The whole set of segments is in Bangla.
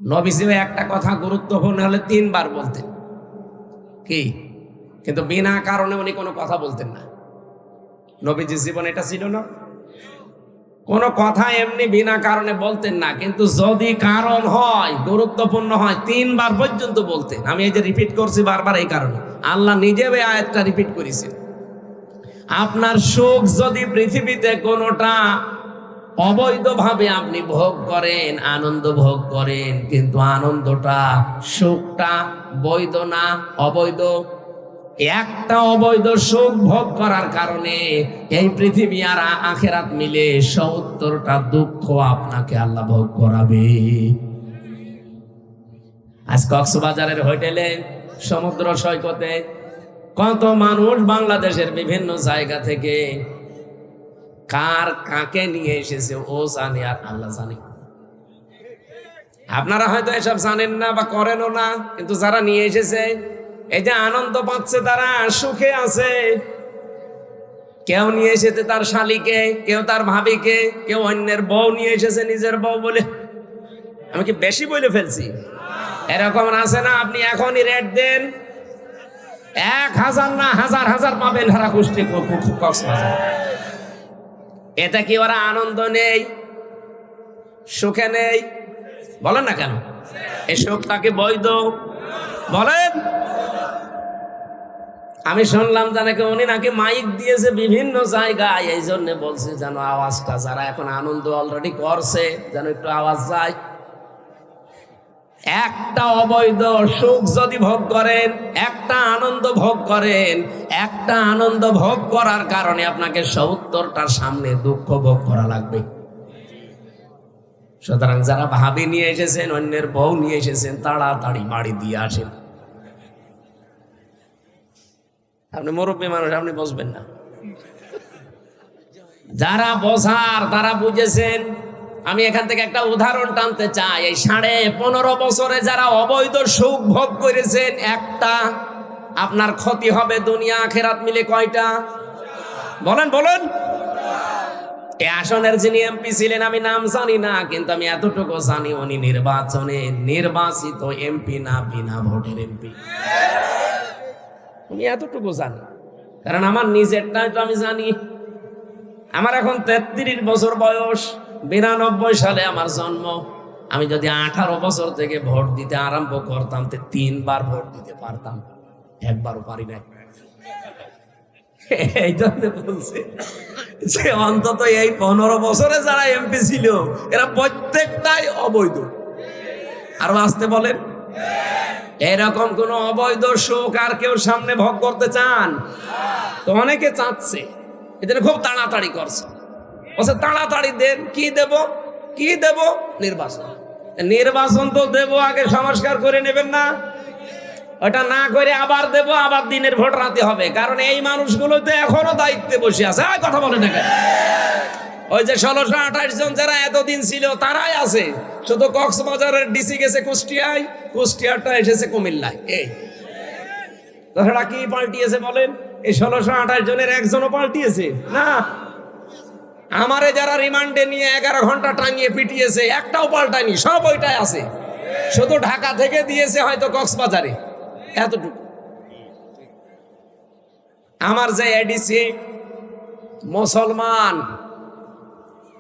নবীজি একটা কথা গুরুত্বপূর্ণ হলে 3 বার বলতেন, কি? কিন্তু বিনা কারণে উনি কোনো কথা বলতেন না। নবীজির জীবন এটা ছিল না, কোনো কথা এমনি বিনা কারণে বলতেন না, কিন্তু যদি কারণ হয়, গুরুত্বপূর্ণ হয়, 3 বার পর্যন্ত বলতেন। আমি এই যে রিপিট করছি বারবার এই কারণে, আল্লাহ নিজে এই আয়াতটা রিপিট করেছেন। আপনার সুখ যদি পৃথিবীতে কোনোটা অবৈধভাবে আপনি ভোগ করেন, আনন্দ ভোগ করেন, কিন্তু আনন্দটা, সুখটা বৈধ না অবৈধ, একটা অবৈধ সুখ ভোগ করার কারণে এই পৃথিবী আর আখেরাত মিলে 70টা দুঃখ আপনাকে আল্লাহ ভোগ করাবে। আজ কক্সবাজারের হোটেলে, সমুদ্র সৈকতে কত মানুষ বাংলাদেশের বিভিন্ন জায়গা থেকে কার কাকে নিয়ে এসেছে ও জানে আর আল্লাহ জানে। আপনারা হয়তো এসব জানেন না বা করেনও না, কিন্তু যারা নিয়ে এসেছে এই যে আনন্দ পাচ্ছে, তারা সুখে আছে। কেউ নিয়ে এসেছে তার শালীকে, কেউ তার ভাবিকে, কেউ অন্যের বউ নিয়ে এসেছে নিজের বউ বলে। আমি কি বেশি বলে ফেলছি? এরকম আছে না? আপনি এখনই রেট দেন, 1000 না হাজার হাজার পাবেন হারা কুষ্টি কক্সবাজার। এটা কি ওরা আনন্দ নেই, সুখে নেই? বলেন না কেন? এই সুখটাকে বৈধ বলেন? আমি শুনলাম নাকি উনি নাকি মাইক দিয়েছে বিভিন্ন জায়গায়, এই জন্য বলছে যেন আওয়াজটা, যারা এখন আনন্দ অলরেডি করছে যেন একটু আওয়াজ যায়। একটা অবৈধ সুখ যদি ভোগ করেন, একটা আনন্দ ভোগ করেন, একটা আনন্দ ভোগ করার কারণে আপনাকে 70টার সামনে দুঃখ ভোগ করা লাগবে। সুতরাং যারা ভাবি নিয়ে এসেছেন, অন্যের বউ নিয়ে এসেছেন, তাড়াতাড়ি বাড়ি দিয়ে আসেন। আপনি মুরব্বী মানুষ, আপনি বুঝবেন না। যারা বোঝার তারা বুঝেছেন। আমি এখান থেকে একটা উদাহরণ টানতে চাই। এই 15.5 বছরে যারা অবৈধ সুখ ভোগ করেছেন, একটা, আপনার ক্ষতি হবে দুনিয়া আখেরাত মিলে কয়টা? বলেন বলেন। এই আসনের যিনি এমপি ছিলেন, আমি নাম জানি না, কিন্তু আমি এতটুকু জানি উনি নির্বাচনে নির্বাচিত এমপি না, বিনা ভোটের এমপি। আমি এতটুকু জানি, কারণ আমার নিজেরটাই তো আমি জানি। আমার এখন 33 বছর বয়স, 92 সালে আমার জন্ম। আমি যদি 18 বছর থেকে ভোট দিতে আরম্ভ করতাম, 3 বার ভোট দিতে পারতাম, একবারও পারি না। এই জন্য বলছি যে অন্তত এই 15 বছরে যারা এমপি ছিল, এরা প্রত্যেকটাই অবৈধ। আর আসতে বলেন, এরকম কোন অবৈধ সুখ আর কেউ সামনে ভোগ করতে চান? তো অনেকে চাচ্ছে, এদের খুব তাড়াতাড়ি করছে, বলছে তাড়াতাড়ি দেন। কি দেব? কি দেব? নির্বাচন। নির্বাচন তো দেব, আগে সংস্কার করে নেবেন না? ওটা না করে আবার দেব, আবার দিনের ভোট রাতে হবে। কারণ এই মানুষগুলো তো এখনো দায়িত্বে বসে আছে। কথা বলে না কেন? ওই যে 1628 জন যারা এতদিন ছিল তারাই আছে। শুধু কক্সবাজারের ডিসি গেছে কুষ্টিয়ায়, কুষ্টিয়ারটা এসেছে কুমিল্লায়। এই তারা কি পাল্টিয়েছে বলেন? এই 1628 জনের একজনও পাল্টিয়েছে না। আমারে যারা রিমান্ডে নিয়ে 11 ঘন্টা টাঙিয়ে পিটিয়েছে, একটাও পাল্টায়নি, সব ওইটাই আছে। শুধু ঢাকা থেকে দিয়েছে হয়তো কক্সবাজারে, এতটুকু। আমার যে এডিসি মুসলমান,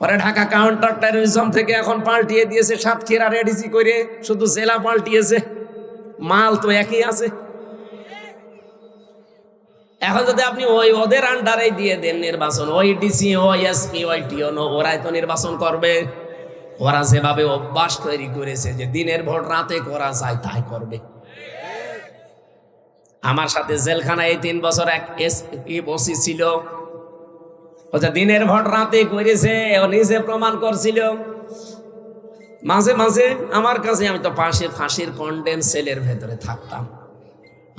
পরে ঢাকা কাউন্টার টেরোরিজম থেকে এখন পাল্টিয়ে দিয়েছে সাতক্ষীরার এডিসি করে, শুধু জেলা পাল্টিয়েছে, মাল তো একই আছে। এখন যদি আপনি ওই ওদের আন্ডারে দিয়ে দেন নির্বাচন, ওই ডিসি, ওই এসপি, ওই টিওনো, ওরাই তো নির্বাচন করবে। ওরা যেভাবে অভ্যাস তৈরি করেছে যে দিনের ভোট রাতে করা যায়, তাই করবে। আমার সাথে জেলখানায় এই 3 বছর এক এসপি বসি ছিল, ও যে দিনের ভোট রাতে করেছে, ও নিজে প্রমাণ করছিল। মাঝে মাঝে আমার কাছে, আমি তো ফাঁসির কন্ডেম সেলের ভেতরে থাকতাম,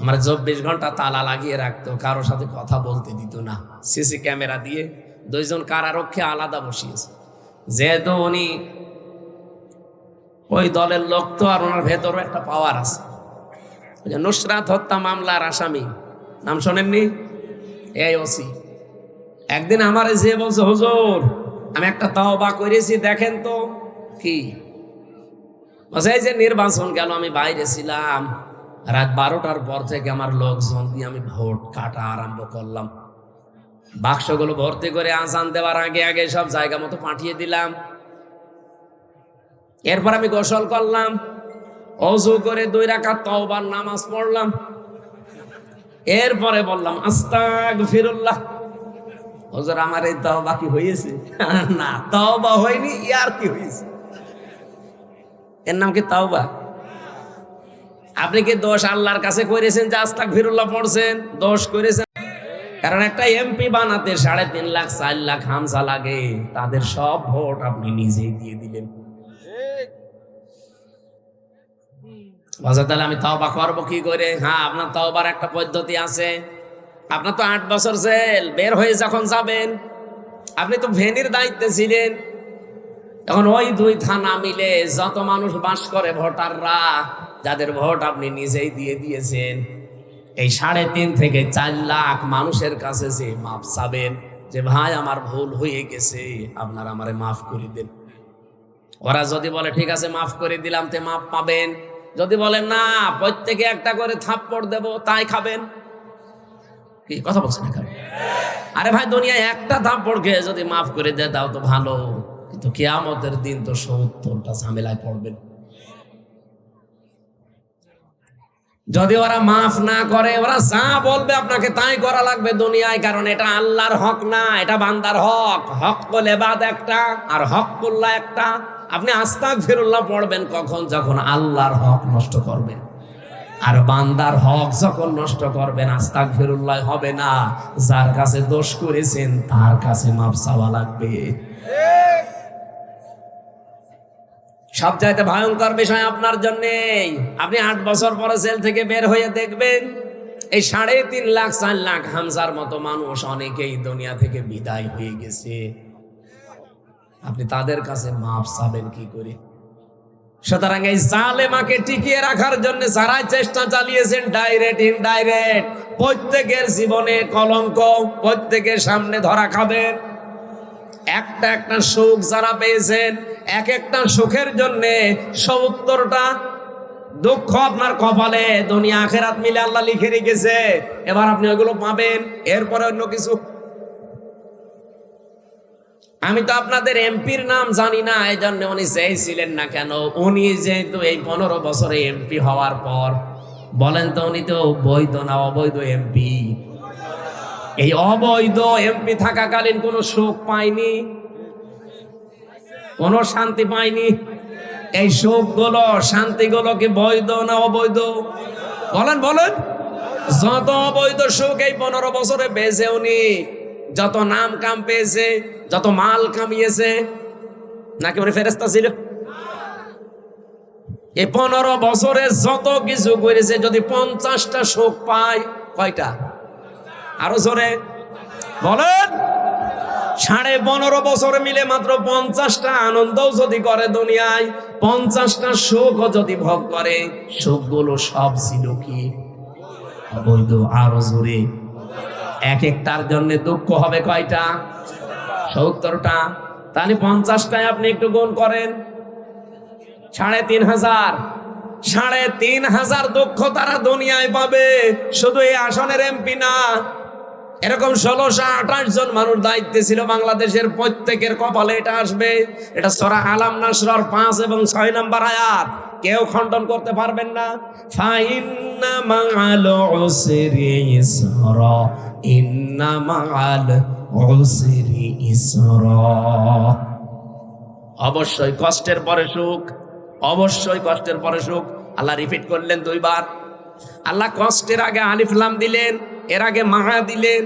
আমার 24 ঘন্টা তালা লাগিয়ে রাখতো, কারোর সাথে কথা বলতে দিত না। সিসি ক্যামেরা দিয়ে 2 জন কারারক্ষী আলাদা বসিয়েছে। যেহেতু উনি ওই দলের লোক, তো আর ওনার ভেতরও একটা পাওয়ার আছে। নুসরাত হত্যা মামলার আসামি, নাম শোনেননি? এই ওসি একদিন আমারে যে বলছে, হুজুর আমি একটা তাওবা করেছি, দেখেন তো। কি? এই যে নির্বাচন গেল, আমি বাইরে ছিলাম, রাত 12টার পর থেকে আমার লোকজন দিয়ে আমি ভোট কাটা আরম্ভ করলাম। বাক্সগুলো ভর্তি করে আজান দেওয়ার আগে আগে সব জায়গা মতো পাঠিয়ে দিলাম। এরপর আমি গোসল করলাম, ওযু করে 2 রাকাত তাওবার নামাজ পড়লাম। এরপরে বললাম আস্তাগফিরুল্লাহ। হুজুর আমার এই তাওবা কি হয়েছে? না, তাওবা হয়নি, ইয়ার কি হয়েছে? এর নাম কি তাওবা? আপনি কি দোষ আল্লাহর কাছে করেছেন যে আস্তাগফিরুল্লাহ পড়ছেন? দোষ করেছেন। কারণ একটা এমপি বানাতে 3.5 লাখ 4 লাখ হামজা লাগে, তাদের সব ভোট আপনি নিজেই দিয়ে দিলেন। তাহলে আমি তাওবা করবো কি করে? হ্যাঁ, আপনার তাওবার একটা পদ্ধতি আছে। আপনার তো 8 বছর জেল, বের হয়ে যখন যাবেন, আপনি তো ভেনির দায়িত্বে ছিলেন, তখন ওই 2 থানা মিলে যত মানুষ বাস করে ভোটাররা, যাদের ভোট আপনি নিজেই দিয়ে দিয়েছেন, এই 3.5 থেকে 4 লাখ মানুষের কাছে যে মাফ চাবেন যে ভাই আমার ভুল হয়ে গেছে, আপনারা আমারে মাফ করে দেন। ওরা যদি বলে ঠিক আছে মাফ করে দিলাম, তে মাফ পাবেন। যদি বলেন না, প্রত্যেকে একটা করে থাপ্পড় দেব, তাই খাবেন। কি কথা বলছেন এখানে? আরে ভাই, দুনিয়ায় একটা থাপ্পড় খেয়ে যদি মাফ করে দেয় তাও তো ভালো, কিন্তু কিয়ামতের দিন তো 70টা ঝামেলায় পড়বেন। যদি ওরা মাফ না করে, ওরা যা বলবে আপনাকে তাই করা লাগবে দুনিয়ায়। কারণ এটা আল্লাহর হক না, এটা বান্দার হক। হকুল ইবাদ একটা আর হকুল্লাহ একটা। আপনি আস্তাগফিরুল্লাহ পড়বেন কখন? যখন আল্লাহর হক নষ্ট করবেন। আর বান্দার হক যখন নষ্ট করবেন, আস্তাগফিরুল্লাহ হবে না। যার কাছে দোষ করেছেন তার কাছে মাফ চাওয়া লাগবে। সবচাইতে ভয়ঙ্কর বিষয় আপনার জন্য, আপনি 8 বছর পরে জেল থেকে বের হয়ে দেখবেন এই 3.5 লাখ 4 লাখ হামজার মতো মানুষ অনেকেই দুনিয়া থেকে বিদায় হয়ে গেছে। আপনি তাদের কাছে মাফ চাবেন কি করে? সুতরাং এই জালেমাকে টিকিয়ে রাখার জন্য যারা চেষ্টা চালিয়েছেন, ডাইরেক্ট ইনডাইরেক্ট, প্রত্যেকের জীবনে কলঙ্ক, প্রত্যেকের সামনে ধরা খাবেন। একটা একটা সুখ যারা পেয়েছেন, এক একটা সুখের জন্য 70টা দুঃখ আপনার কপালে দুনিয়া আখেরাত মিলে আল্লাহ লিখে রেখেছে। এবার আপনি ওইগুলো পাবেন, এরপরে অন্য কিছু। আমি তো আপনাদের এমপির নাম জানি না, এই জন্য উনি চেয়েছিলেন না কেন। উনি যেহেতু এই 15 বছরে এমপি হওয়ার পর, বলেন তো উনি তো বৈধ না অবৈধ এমপি? এই অবৈধ এমপি থাকাকালীন কোনো সুখ পায়নি, কোনো শান্তি পায়নি। এই সুখগুলো শান্তিগুলো কি বৈধ না অবৈধ? বলেন বলেন। যত অবৈধ সুখ এই 15 বছরে পেয়েছে উনি, যত নাম কাম পেয়েছে, যত মাল কামিয়েছে, নাকি উনি ফেরেশতা ছিল? এই 15 বছরে যত কিছু করেছে, যদি 50টা সুখ পায়, কয়টা? আরো জোরে বলেন। 15.5 বছর মিলে মাত্র 50টা আনন্দও যদি করে দুনিয়ায়, 50টা সুখও যদি ভোগ করে, সুখগুলো সব ছিল কি অবৈধ? আরো জোরে। এক একটার জন্য দুঃখ হবে কয়টা? 70টা। তাহলে 50টায় আপনি একটু গুণ করেন, 3,500। 3,500 দুঃখ তারা দুনিয়ায় পাবে। শুধু এই আসনের এমপি না, এরকম 1628 জন মানুষ দায়িত্বে ছিল বাংলাদেশের, প্রত্যেকের কপালে এটা আসবে। এটা সূরা আলাম নাসর 5 এবং 6 নম্বর আয়াত, কেউ খণ্ডন করতে পারবেন না। ফাইন্না মাআল উসরি ইসরা, ইন্না মাআল উসরি ইসরা। অবশ্যই কষ্টের পরে সুখ, অবশ্যই কষ্টের পরে সুখ। আল্লাহ রিপিট করলেন 2 বার। আল্লাহ কষ্টের আগে আলিফ লাম দিলেন, এর আগে মা দিলেন।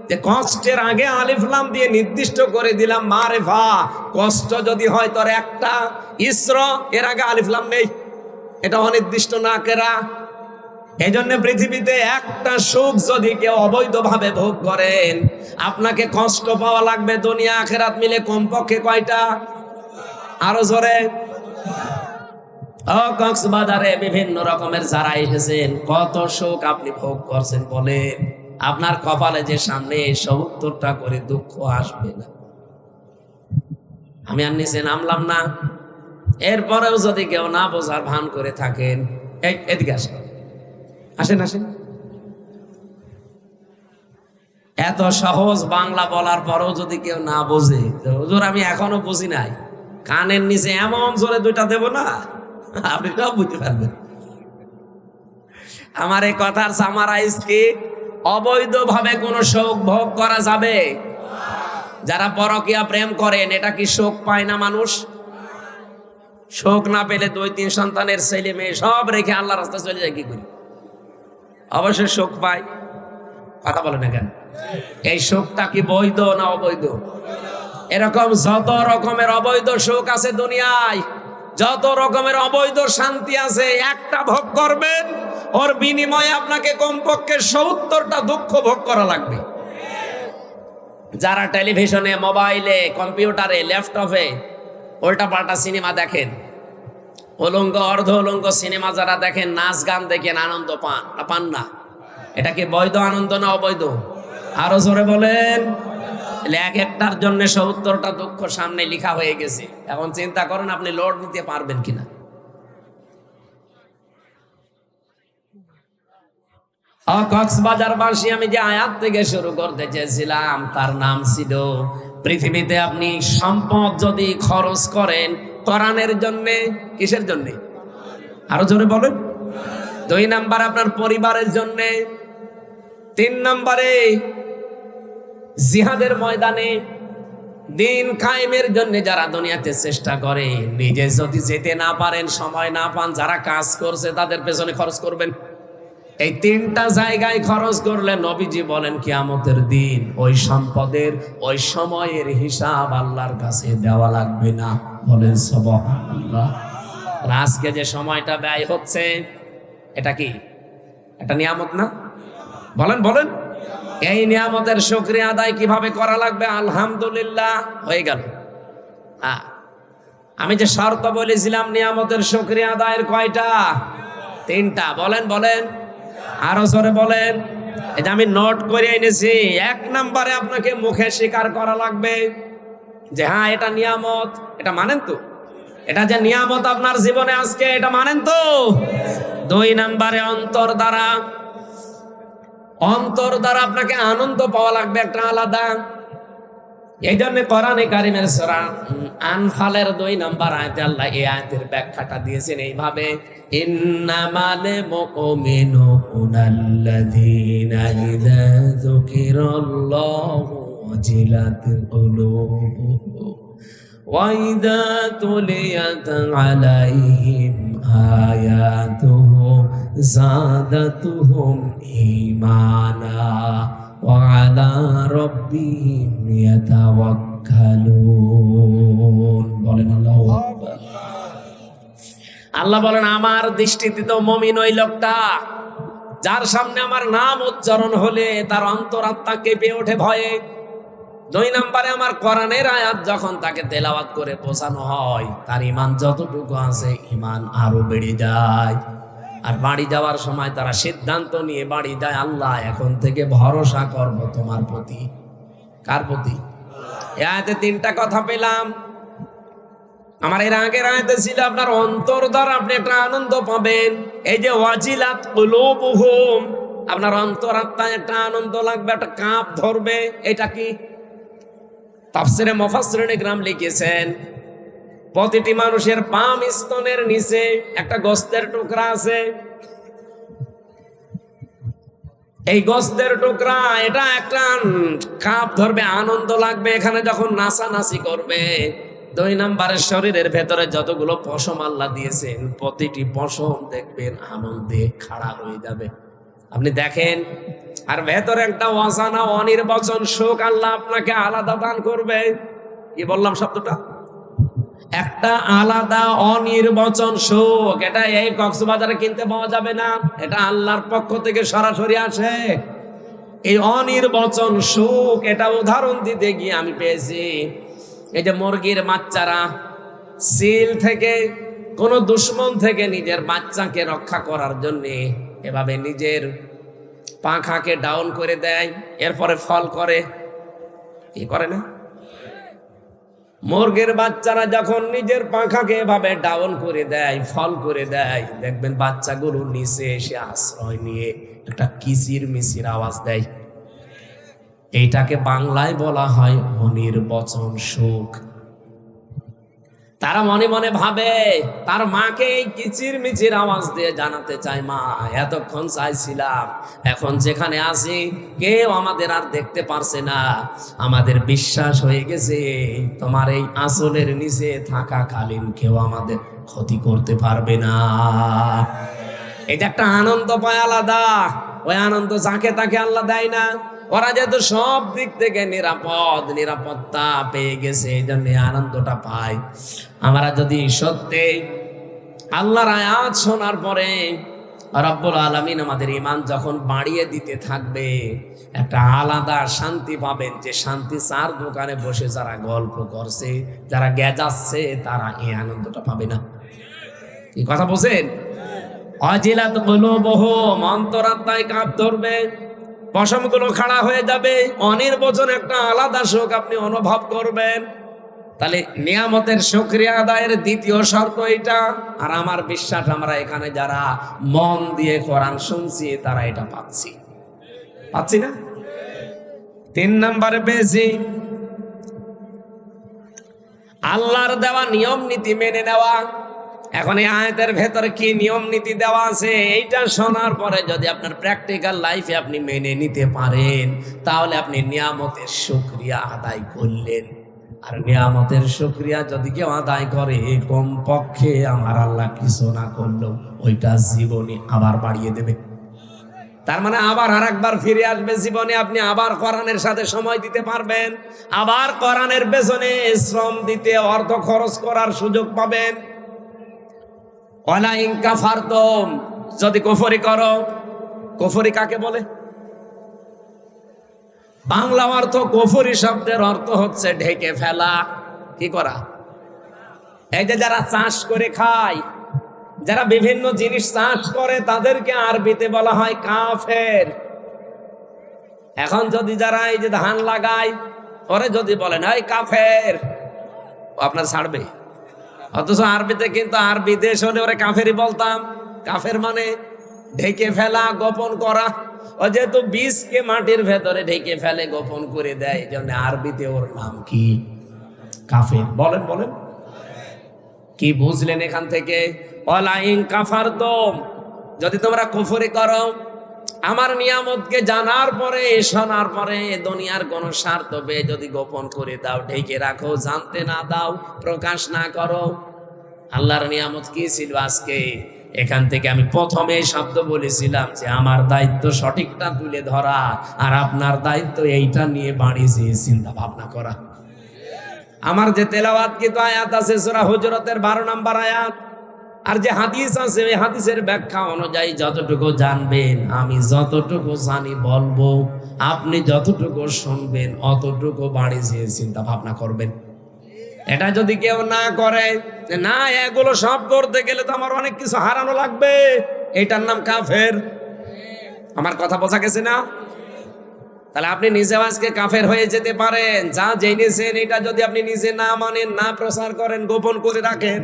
যে কষ্টের আগে আলিফ লাম দিয়ে নির্দিষ্ট করে দিলাম মারেফা। কষ্ট যদি হয় তোর একটা, ইসরা এর আগে আলিফ লাম নেই, এটা অনির্দিষ্ট না কেরা। এই জন্য পৃথিবীতে একটা সুখ যদি কেউ অবৈধভাবে ভোগ করেন, আপনাকে কষ্ট পাওয়া লাগবে দুনিয়া আখেরাত মিলে কমপক্ষে কয়টা? আরো জোরে। কক্সবাজারে বিভিন্ন রকমের যারা এসেছেন, কত সুখ আপনি ভোগ করছেন বলেন। আপনার কপালে যে সামনে 70টা করে দুঃখ আসবে না। আমি আর নিচে নামলাম না, এরপরেও যদি কেউ না বোঝার ভান করে থাকেন, এদিকে আসেন, আসেন আসেন। এত সহজ বাংলা বলার পরেও যদি কেউ না বোঝে, হুজুর আমি এখনো বুঝি নাই, কানের নিচে এমন জোরে দুইটা দেব না, আপনি সব বুঝতে পারবেন। আমার এই কথার সামারাইজ কি, অবৈধভাবে কোনো শোক ভোগ করা যাবে? যারা পরকীয়া প্রেম করেন, এটা কি শোক পায় না মানুষ? শোক না পেলে 2-3 সন্তানের ছেলে মেয়ে সব রেখে আল্লাহ রাস্তায় চলে যায় কি করি? অবশ্যই শোক পায়। কথা বলে না কেন? এই শোকটা কি বৈধ না অবৈধ? এরকম যত রকমের অবৈধ শোক আছে দুনিয়ায়, যত রকমের অবৈধ শান্তি আছে, একটা ভোগ করবেন, ওর বিনিময়ে আপনাকে কমপক্ষে 70টা দুঃখ ভোগ করা লাগবে। যারা টেলিভিশনে, মোবাইলে, কম্পিউটারে, ল্যাপটপে উল্টা পাল্টা সিনেমা দেখেন, উলঙ্গ অর্ধ উলঙ্গ সিনেমা যারা দেখেন, নাচ গান দেখেন, আনন্দ পান না পান না? এটা কি বৈধ আনন্দ না অবৈধ? আরো জোরে বলেন। এক একটার জন্য 70টা দুঃখ সামনে লেখা হয়ে গেছে। এখন চিন্তা করেন আপনি লোড নিতে পারবেন কিনা। কক্সবাজারবাসী, আমি যে আয়াত থেকে শুরু করতে চেয়েছিলাম তার নাম ছিল, পৃথিবীতে আপনি সম্পদ যদি খরচ করেন কোরআনের জন্য, কিসের জন্য? আরো জোরে বলেন। 2 নাম্বার আপনার পরিবারের জন্য, 3 নম্বরে জিহাদের ময়দানে দিন কায়েমের জন্য যারা দুনিয়াতে চেষ্টা করে, নিজে যদি যেতে না পারেন, সময় না পান, যারা কাজ করছে তাদের পেছনে খরচ করবেন। এই 3টা জায়গায় খরচ করলে নবীজি বলেন কিয়ামতের দিন ওই সম্পদের, ওই সময়ের হিসাব আল্লাহর কাছে দেওয়া লাগবে না। বলেন সুবহানাল্লাহ। আজকে যে সময়টা ব্যয় হচ্ছে, এটা কি একটা নিয়ামত না? বলেন বলেন। এই নিয়ামতের শুকরিয়া আদায় কিভাবে করা লাগবে? আলহামদুলিল্লাহ হয়ে গেল। আমি যে শর্ত বলেছিলাম নিয়ামতের শুকরিয়া আদায়ের কয়টা? 3টা। বলেন বলেন, আরো জোরে বলেন। এটা আমি নোট করে এনেছি। 1 নম্বরে আপনাকে মুখে স্বীকার করা লাগবে যে হ্যাঁ এটা নিয়ামত, এটা মানেন তো? এটা যে নিয়ামত আপনার জীবনে আজকে, এটা মানেন তো? 2 নম্বরে অন্তর দ্বারা আপনাকে আনন্দ পাওয়া লাগবে একটা আলাদা। এই জন্য কোরআনে কারিমের সূরা আনফালের 2 নম্বর আয়াতে আল্লাহ এই আয়াতের ব্যাখ্যাটা দিয়েছেন এইভাবে, ইন্নামাল মুমিনুনা আল্লাযীনা ইযা যুকিরাল্লাহু ওয়াজিলাত কুলুবুহুম ওয়া ইযা তুলিয়াত আলাইহিম আয়াতুহু যাদাতুহুম ঈমানা ওয়া আলা রাব্বিহিম ইয়াতাওয়াক্কালুন। বলেন আল্লাহু আকবার। আল্লাহ বলেন আমার দৃষ্টিতে তো মুমিন ওই লোকটা যার সামনে আমার নাম উচ্চারণ হলে তার অন্তরাত্মা কেঁপে ওঠে ভয়ে। 2 নম্বরে আমার কোরআনের আয়াত যখন তাকে তেলাওয়াত করে বোঝানো হয়, তার ঈমান যতটুকু আছে ঈমান আরো বেড়ে যায়। আর বাড়ি যাওয়ার সময় তারা সিদ্ধান্ত নিয়ে বাড়ি যায়, আল্লাহ এখন থেকে ভরসা করব তোমার প্রতি। কার প্রতি? এই আয়াতে 3টা কথা পেলাম। আমার এর আগের আয়াতে ছিল আপনার অন্তর দ্বারা আপনি একটা আনন্দ পাবেন। এই যে ওয়াজিলাত কুলুবুহুম, আপনার অন্তরাত্মায় একটা আনন্দ লাগবে, একটা কাঁপ ধরবে। এটা কি? তাফসিরে মুফাসসিরিনে কিরাম লিখেছেন প্রতিটি মানুষের বাম স্তনের নিচে একটা গোশতের টুকরা আছে। এই গোশতের টুকরা, এটা একটা কাঁপ ধরবে, আনন্দ লাগবে এখানে যখন নাচানাচি করবে। 2 নম্বরের শরীরের ভেতরে যতগুলো পশম আল্লাহ দিয়েছেন, প্রতিটি পশম দেখবেন আনন্দে খাড়া হয়ে যাবে। আপনি দেখেন, আর ভেতরে একটা অজানা অনির্বচন সুখ আল্লাহ আপনাকে আলাদা দান করবে। কি বললাম শব্দটা? একটা আলাদা অনির্বচন সুখ। এটা এই কক্সবাজারে কিনতে পাওয়া যাবে না, এটা আল্লাহর পক্ষ থেকে সরাসরি আসে। এই অনির্বচন সুখ, এটা উদাহরণ দিতে গিয়ে আমি পেয়েছি। এই যে মুরগির বাচ্চারা সিল থেকে, কোন দুশ্মন থেকে নিজের বাচ্চাকে রক্ষা করার জন্য এভাবে নিজের পাখাকে ডাউন করে দেয়, এরপরে ফল করে। কি করে না? মুরগির বাচ্চারা যখন নিজের পাখাকে এভাবে ডাউন করে দেয়, ফল করে দেয়, দেখবেন বাচ্চাগুলো নিচে এসে আশ্রয় নিয়ে একটা কিচির মিচির আওয়াজ দেয়। এইটাকে বাংলায় বলা হয় অনির্বচন সুখ। তারা মনে মনে ভাবে তার মাকে এই কিচির মিচির আওয়াজ দিয়ে জানাতে চায়, মা এতক্ষণ চাইছিলাম, এখন যেখানে আছি কেউ আমাদের আর দেখতে পারছে না, আমাদের বিশ্বাস হয়ে গেছে তোমার এই আঁচলের নিচে থাকাকালীন কেউ আমাদের ক্ষতি করতে পারবে না। এটা একটা আনন্দ পায় আলাদা, ওই আনন্দ যাকে তাকে আল্লাহ দেয় না। ওরা যেহেতু সব দিক থেকে নিরাপত্তা পেয়ে গেছে, এই জন্য আনন্দটা পায়। আমরা যদি সত্যি আল্লাহর আয়াত শোনার পরে রব্বুল আলামিন আমাদের ঈমান যখন বাড়িয়ে দিতে থাকবে, একটা আলাদা শান্তি পাবেন, যে শান্তি চার দোকানে বসে যারা গল্প করছে, যারা গেজাচ্ছে, তারা এই আনন্দটা পাবে না। কি কথা বলছেন? অজিলাত কুলুবুহুম, অন্তরাত্মায় কাঁপ ধরবে, পশমগুলো খাড়া হয়ে যাবে, অনির্বচন একটা আলাদা সুখ আপনি অনুভব করবেন। তাহলে নিয়ামতের শুকরিয়া আদায়ের দ্বিতীয় শর্ত এটা। আর আমার বিশ্বাস আমরা এখানে যারা মন দিয়ে কোরআন শুনছি তারা এটা পাচ্ছি না? 3 নম্বরে পেয়েছি আল্লাহর দেওয়া নিয়ম নীতি মেনে নেওয়া। এখন এই আয়াতের ভেতরে কি নিয়ম নীতি দেওয়া আছে, এইটা শোনার পরে যদি আপনার প্র্যাকটিক্যাল লাইফে আপনি মেনে নিতে পারেন, তাহলে আপনি নিয়ামতের শুকরিয়া আদায় করলেন। আর নিয়ামতের শুকরিয়া যদি কেউ আদায় করে, কমপক্ষে আমার আল্লাহ কিছু না করলেও ওইটা জীবনে আবার বাড়িয়ে দেবে। তার মানে আবার আরেকবার ফিরে আসবে জীবনে, আপনি আবার কোরআনের সাথে সময় দিতে পারবেন, আবার কোরআনের পেছনে শ্রম দিতে, অর্থ খরচ করার সুযোগ পাবেন। ওয়ালা ইন কাফারতুম, যদি কুফরি করো, কুফরি কাকে বলে? বাংলা অর্থ কুফরি শব্দের অর্থ হচ্ছে ঢেকে ফেলা। কি করা? এই যে যারা চাষ করে খায়, যারা বিভিন্ন জিনিস চাষ করে, তাদেরকে আরবিতে বলা হয় কাফের। এখন যদি যারা এই যে ধান লাগায়, ওরে যদি বলেন এই কাফের, আপনার ছাড়বে? অথচ আরবিতে কিন্তু আরবি দেশ হলে ওরে কাফেরই বলতাম। কাফের মানে ঢেকে ফেলা, গোপন করা। ও যেহেতু বীজকে মাটির ভেতরে ঢেকে ফেলে, গোপন করে দেয়, এই জন্য আরবিতে ওর নাম কি? কাফের। বলেন কি বুঝলেন এখান থেকে? ওয়ালা ইন কাফারতুম, যদি তোমরা কুফরি করো, আমার নিয়ামতকে জানার পরে, শোনার পরে, দুনিয়ার কোন স্বার্থ পেয়ে যদি গোপন করে দাও, ঢেকে রাখো, জানতে না দাও, প্রকাশ না করো। আল্লাহর নিয়ামত কি ছিল আজকে? এখান থেকে আমি প্রথমে শব্দ বলেছিলাম যে আমার দায়িত্ব সঠিকটা তুলে ধরা, আর আপনার দায়িত্ব এইটা নিয়ে বাড়িয়ে চিন্তা ভাবনা করা। আমার যে তেলাওয়াতকৃত আয়াত আছে সূরা হুজুরাতের 12 নম্বর আয়াত, আর যে হাদিস আছে, ওই হাদিসের ব্যাখ্যা অনুযায়ী যতটুকু জানবেন, আমি যতটুকু জানি বলবো, আপনি যতটুকু শুনবেন অতটুকু বাড়িয়ে চিন্তা ভাবনা করবেন। এটা যদি কেউ না করে, না এগুলো সব করতে গেলে তো আমার অনেক কিছু হারানো লাগবে, এটার নাম কাফের। আমার কথা বোঝা গেছে না? তাহলে আপনি নিজে আজকে কাফের হয়ে যেতে পারেন। যা জেনেছেন এটা যদি আপনি নিজে না মানেন, না প্রচার করেন, গোপন করে রাখেন,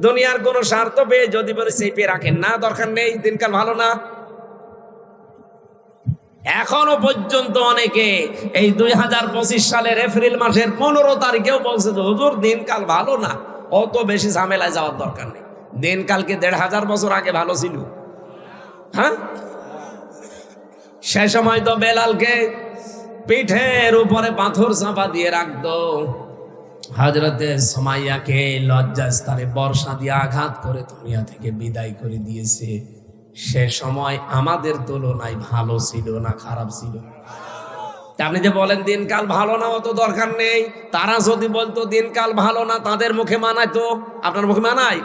দুনিয়ার কোন স্বার্থ পেয়ে যদি বলে চেপে রাখেন, না দরকার নেই, দিনকাল ভালো না। এখনো পর্যন্ত অনেকে এই 2025 সালের এপ্রিল মাসের 15 তারিখেও বলছে যে হুজুর দিনকাল ভালো না, অত বেশি ঝামেলায় যাওয়ার দরকার নেই। দিনকালকে 1500 বছর আগে ভালো ছিল। হ্যাঁ, সে সময় তো বেলালকে পিঠের উপরে পাথর চাপা দিয়ে রাখতো, হযরতে সুমাইয়াকে লজ্জাস্থানে বর্ষা দিয়ে আঘাত করে দুনিয়া থেকে বিদায় করে দিয়েছে। সে সময় আমাদের তুলনায় ভালো ছিল না খারাপ ছিল? আপনি যে বলেন দিনকাল ভালো না, অত দরকার নেই, তারা যদি বলতো দিনকাল ভালো না, তাদের মুখে মানায় তো, আপনার মুখে মানায়?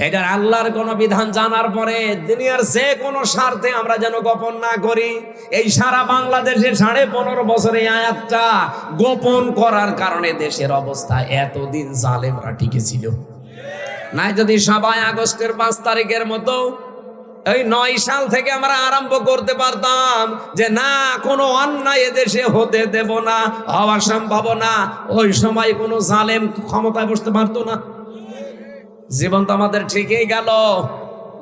এটা আল্লাহর কোন বিধান জানার পরে দুনিয়ার যে কোনো স্বার্থে আমরা যেন গোপন না করি। এই সারা বাংলাদেশে 15.5 বছর এই আয়াতটা গোপন করার কারণে দেশের অবস্থা এতদিন জালেমরা টিকে ছিল। নাই যদি সবাই আগস্টের 5 তারিখের মতো ওই 9 সাল থেকে আমরা আরম্ভ করতে পারতাম যে না, কোনো অন্যায় এদেশে হতে দেব না, হওয়া সম্ভব না। ওই সময় কোনো জালেম ক্ষমতায় বসতে পারতো না। জীবন তো আমাদের ঠিকই গেল।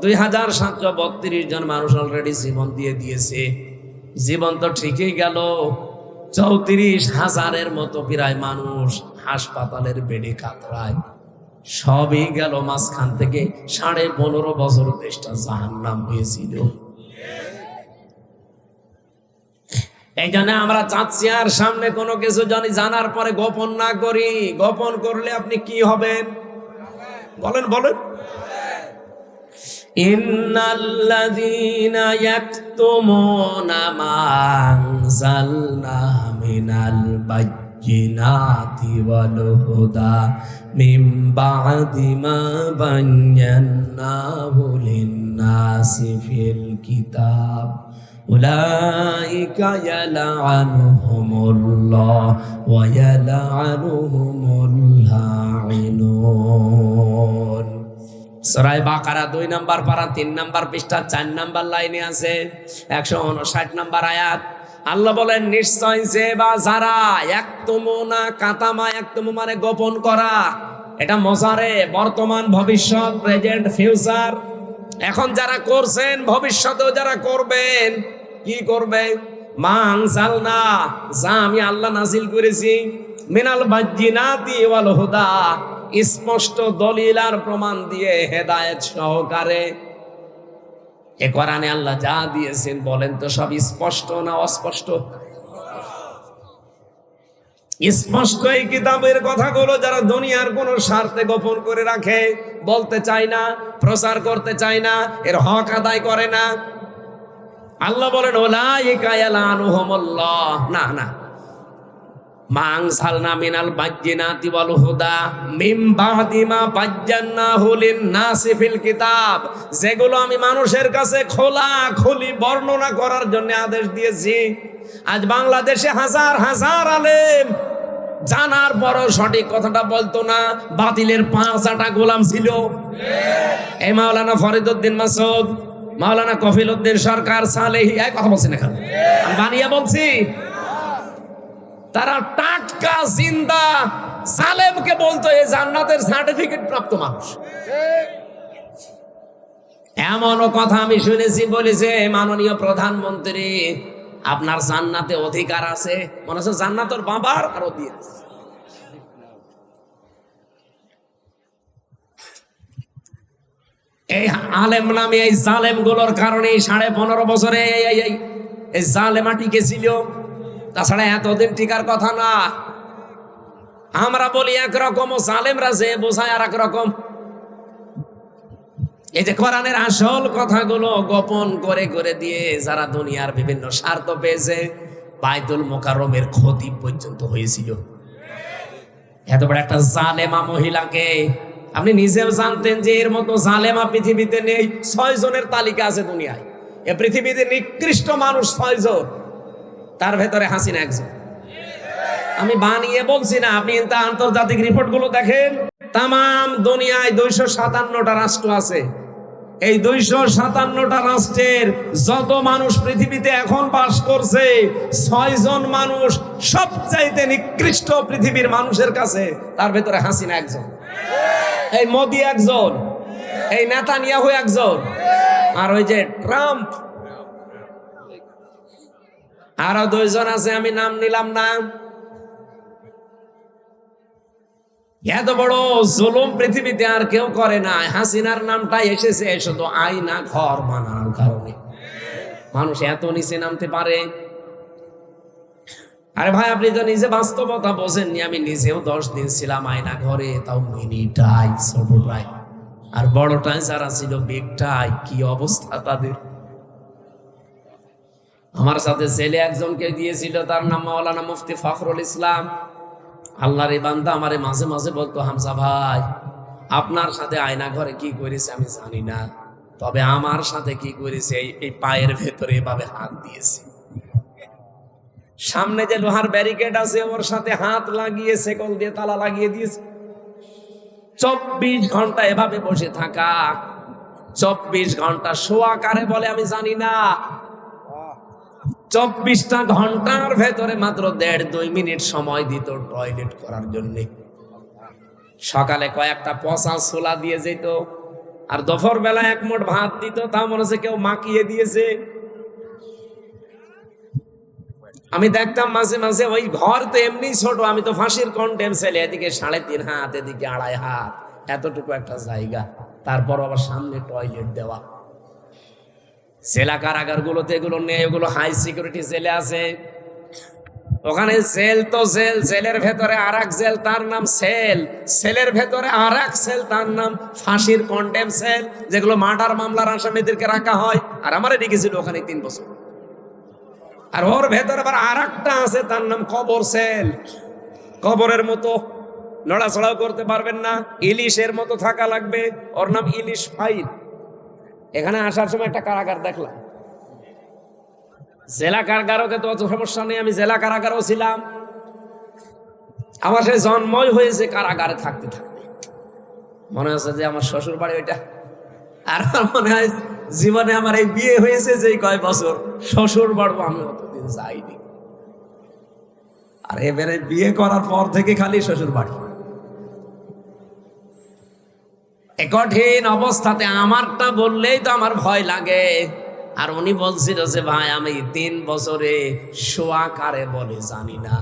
2732 জন মানুষ অলরেডি জীবন দিয়ে দিয়েছে। জীবন তো ঠিকই গেল। 34,000-এর মতো প্রায় মানুষ হাসপাতালের বেডে কাতরায়। সবই গেল। মাঝখান থেকে 15.5 বছর দেশটা জাহান্নাম হয়েছিল। এই জন্য আমরা চাচ্ছি আর সামনে কোনো কিছু জানি জানার পরে গোপন না করি। গোপন করলে আপনি কি হবেন বলেন বলেন। ইন্নাল্লাযীনা ইয়াকতুমুনা মা আনজালনা মিনাল বায়্যিনাতি ওয়াল হুদা মিন বা'দি মা বায়্যানাহু লিন-নাসি ফিল কিতাব উলাইকা ইয়ালআনুহুমুল্লাহ ওয়া ইয়ালআনুহুমুল লাঈনুন। সূরা বাকারা 2 নম্বর পারা 3 নম্বর পৃষ্ঠা 4 নম্বর লাইনে আছে 159 নম্বর আয়াত। আল্লাহ বলেন, নিশ্চয় যে বা যারা ইয়াকতুমুনা, কাতামা ইয়াকতুমু মানে গোপন করা। এটা মজারে, বর্তমান, ভবিষ্যৎ, প্রেজেন্ট, ফিউচার। এখন যারা করছেন, ভবিষ্যতেও যারা করবেন। কি করবে? মা আনজালনা, যা আমি আল্লাহ নাজিল করেছি, মিনাল বায়্যিনাতি ওয়াল হুদা, স্পষ্ট দলিল আর প্রমাণ দিয়ে, হেদায়েত সহকারে। এ কোরআনে আল্লাহ যা দিয়েছেন বলেন তো সব স্পষ্ট না অস্পষ্ট? স্পষ্ট। এই কিতাবের কথাগুলো যারা দুনিয়ার কোন স্বার্থে গোপন করে রাখে, বলতে চায় না, প্রচার করতে চায় না, এর হক আদায় করে না, আল্লাহ বলেন উলাইকা ইয়ালআনুহুমুল্লাহ। না না, মা আনজালনা মিনাল বায়্যিনাতি ওয়াল হুদা মিন বা'দি মা বায়্যানাহু লিন-নাসি ফিল কিতাব, যেগুলো আমি মানুষের কাছে খোলা খুলি বর্ণনা করার জন্য আদেশ দিয়েছি। আজ বাংলাদেশে হাজার হাজার আলেম জানার পরও সঠিক কথাটা বলতো না, বাতিলের 5 গোলাম ছিল। এই মাওলানা ফরিদউদ্দিন মাসুদ, মাওলানা কফিলউদ্দিন সরকার, সালেহী, এই কথা বলছি না, আমি বানিয়ে বলছি। তারা টাটকা জিন্দা সালেমকে বলতো এই জান্নাতের সার্টিফিকেট প্রাপ্ত মানুষ। এমনও কথা আমি শুনেছি, বলেছে মাননীয় প্রধানমন্ত্রী, আপনার জান্নাতে অধিকার আছে। মনে হচ্ছে জান্নাতের বাবার আরো দিয়ে। এই আলেম নামে এই জালেম গুলোর কারণে 15.5 বছরে এই জালেমা টিকেছিল। তাছাড়া এতদিন টিকার কথা না। আমরা বলি একরকম, জালেমরা যে বোঝায় আর একরকম। এই যে কোরআনের আসল কথাগুলো গোপন করে করে দিয়ে যারা দুনিয়ার বিভিন্ন স্বার্থ পেয়েছে, বাইতুল মুকাররমের খতিব পর্যন্ত হয়েছিল। এত বড় একটা জালেমা মহিলাকে আপনি নিজেও জানতেন যে এর মতো জালেমা পৃথিবীতে নেই। 6 জনের তালিকা আছে দুনিয়ায়। এ পৃথিবীতে নিকৃষ্ট মানুষ 6 জন, তার ভেতরে হাসিনা একজন। আমি বানিয়ে বলছি না, আপনি আন্তর্জাতিক রিপোর্ট গুলো দেখেন। তাম দুনিয়ায় 257টা রাষ্ট্র আছে। এই 257টা রাষ্ট্রের যত মানুষ পৃথিবীতে এখন বাস করছে, 6 জন মানুষ সবচাইতে নিকৃষ্ট পৃথিবীর মানুষের কাছে। তার ভেতরে হাসিনা একজন, এই মোদি একজন, এই নেতানিয়াহু একজন, আর ওই যে ট্রাম্প আরো 2 জন আছে, আমি নাম নিলাম না। এত বড় জুলুম পৃথিবীতে আর কেউ করে না। হাসিনার নামটা এসেছে শুধু আয়না ঘর বানানোর কারণে। মানুষ এত নিচে নামতে পারে? আরে ভাই, আপনি তো নিজে বাস্তবতা বোঝেননি। আমি নিজেও 10 দিন ছিলাম আয়না ঘরে, তাও মিনিটাই, ছোটটাই। আর বড়টাই যারা ছিল, বিগটাই, কি অবস্থা তাদের। আমার সাথে ছেলে একজনকে দিয়েছিল, তার নাম মাওলানা মুফতি ফখরুল ইসলাম। আল্লাহর এই বান্দা আমারে মাঝে মাঝে বলতো, হামজা ভাই, আপনার সাথে আয়না ঘরে কি করেছে আমি জানি না, তবে আমার সাথে কি করেছে, এই পায়ের ভেতরে এভাবে হাত দিয়েছে। সামনে যে লোহার ব্যারিকেড আছে, ওর সাথে হাত লাগিয়ে সেকল দিয়ে তালা লাগিয়ে দিয়েছে। 24 ঘন্টা এভাবে বসে থাকা। 24 ঘন্টা শোয়া কারে বলে আমি জানি না। 24টা ঘন্টার ভেতরে মাত্র 1.5-2 মিনিট সময় দিত টয়লেট করার জন্য। সকালে কয়েকটা পচা ছোলা দিয়ে যেত, আর দুপুর বেলা 1 মুঠ ভাত দিত, তা মনে হচ্ছে কেউ মাখিয়ে দিয়েছে। আমি দেখতাম মাঝে মাঝে ওই ঘর তো এমনি ছোট, আমি তো ফাঁসির কন্টেম ছেলে, এদিকে 3.5 হাত, এদিকে 2.5 হাত, এতটুকু একটা জায়গা, তারপর আবার সামনে টয়লেট দেওয়া। জেলা কারাগার গুলোতে এগুলো নেই, ওগুলো হাই সিকিউরিটি জেলে আছে। ওখানে জেল তো জেল, জেলের ভেতরে আর এক জেল, তার নাম সেল, সেলের ভেতরে আর এক সেল, তার নাম ফাঁসির কন্টেম সেল, যেগুলো মার্ডার মামলার আসামিদেরকে রাখা হয়। আর আমারে রেখেছিল ওখানে 3 বছর। আর ওর ভেতরে আবার আর একটা আছে, তার নাম কবর সেল। কবরের মতো, নড়াচড়াও করতে পারবেন না, ইলিশের মতো থাকা লাগবে, ওর নাম ইলিশ ফাইল। এখানে আসার সময় একটা কারাগার দেখলাম। জেলা কারাগারকে তো অত সমস্যা নেই, আমি জেলা কারাগারও ছিলাম। আমার সে জন্মই হয়েছে কারাগারে থাকতে থাকতে। মনে হচ্ছে যে আমার শ্বশুর বাড়ি ওইটা। আর আমার মনে হয় জীবনে আমার এই বিয়ে হয়েছে যে কয় বছর, শ্বশুর বাড়ি আমি অতদিন যাইনি। আর এবারে বিয়ে করার পর থেকে খালি শ্বশুর বাড়ি। কঠিন অবস্থাতে আমারটা বললেই তো আমার ভয় লাগে। আর উনি বলছিল যে ভাই আমি 3 বছরে শোয়া কারে বলে জানি না।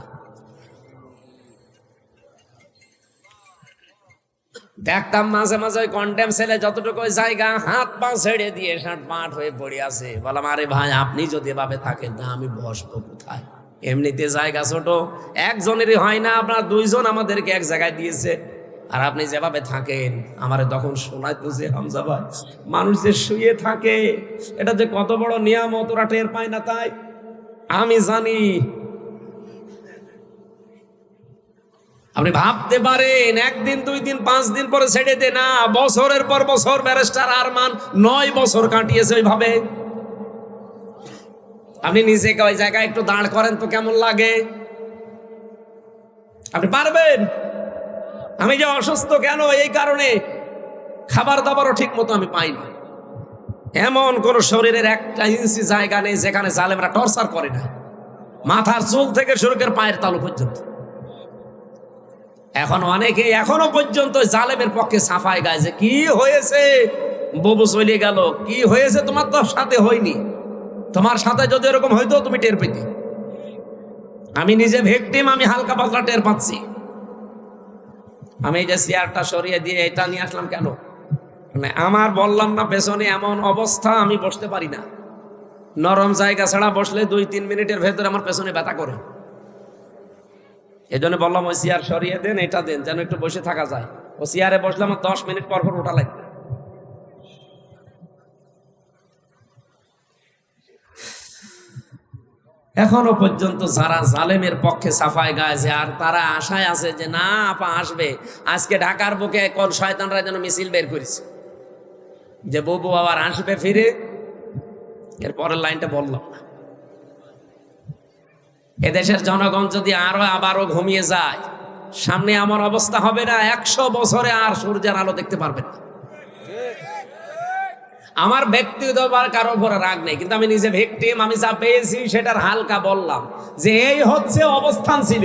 দেখতাম মাঝে মাঝে ওই কন্টেম সেলে যতটুকু জায়গা, হাত পা ছেড়ে দিয়ে 60-65 হয়ে পড়ে আছে। বললাম আরে ভাই আপনি যদি এভাবে থাকেন না আমি বসবো কোথায়? এমনিতে জায়গা ছোট, একজনেরই হয় না, আপনার 2 জন আমাদেরকে এক জায়গায় দিয়েছে। আর আপনি যেভাবে থাকেন, আমারে তখন শোনায় তো যে হামজা ভাই মানুষ যে শুয়ে থাকে এটা যে কত বড় নিয়ামত, ওরা টের পায় না। তাই আমি জানি। আপনি ভাবতে পারেন 1 দিন 2 দিন 5 দিন পরে ছেড়ে দে না, বছরের পর বছর ব্যারিস্টার আরমান 9 বছর কাটিয়েছে ওইভাবে। আপনি নিজেকে ওই জায়গায় একটু দাঁড় করেন তো কেমন লাগে? আপনি পারবেন? আমি যে অসুস্থ কেন, এই কারণে খাবার দাবারও ঠিক মতো আমি পাই না। এমন কোন শরীরের 1 ইঞ্চি জায়গা নেই যেখানে জালেমরা টর্চার করে না, মাথার চুল থেকে শুরু করে পায়ের তালু পর্যন্ত। এখন অনেকে এখনো পর্যন্ত জালেমের পক্ষে সাফাই গায় যে কি হয়েছে, ববু চলে গেল, কি হয়েছে তোমার তো সাথে হয়নি, তোমার সাথে যদি এরকম হইতো তুমি টের পেতে। আমি নিজে ভিকটিম, আমি হালকা পাতলা টের পাচ্ছি। আমি এই যে চেয়ারটা সরিয়ে দিয়ে এটা নিয়ে আসলাম কেন, মানে আমার বললাম না পেছনে এমন অবস্থা, আমি বসতে পারি না। নরম জায়গা ছাড়া বসলে 2-3 মিনিটের ভেতরে আমার পেছনে ব্যথা করে। এই জন্য বললাম ওই চেয়ার সরিয়ে দেন, এটা দেন যেন একটু বসে থাকা যায়। ও চেয়ারে বসলে আমার 10 মিনিট পর পর ওঠা লাগবে। এখনো পর্যন্ত যারা জালেমের পক্ষে সাফাই গাইছে, আর তারা আশায় আছে যে না আপা আসবে। আজকে ঢাকার বুকে কোন শয়তানরা যেন মিছিল বের করেছে যে ববু আবার আসবে ফিরে। এর পরের লাইনটা বললাম না। এদেশের জনগণ যদি আবারও ঘুমিয়ে যায়, সামনে আমার অবস্থা হবে না, 100 বছরে আর সূর্যের আলো দেখতে পারবেন না। আমার ব্যক্তিগত কারো উপরে রাগ নেই, কিন্তু আমি নিজে ভিকটিম, আমি যা পেয়েছি সেটার হালকা বললাম যে এই হচ্ছে অবস্থান ছিল।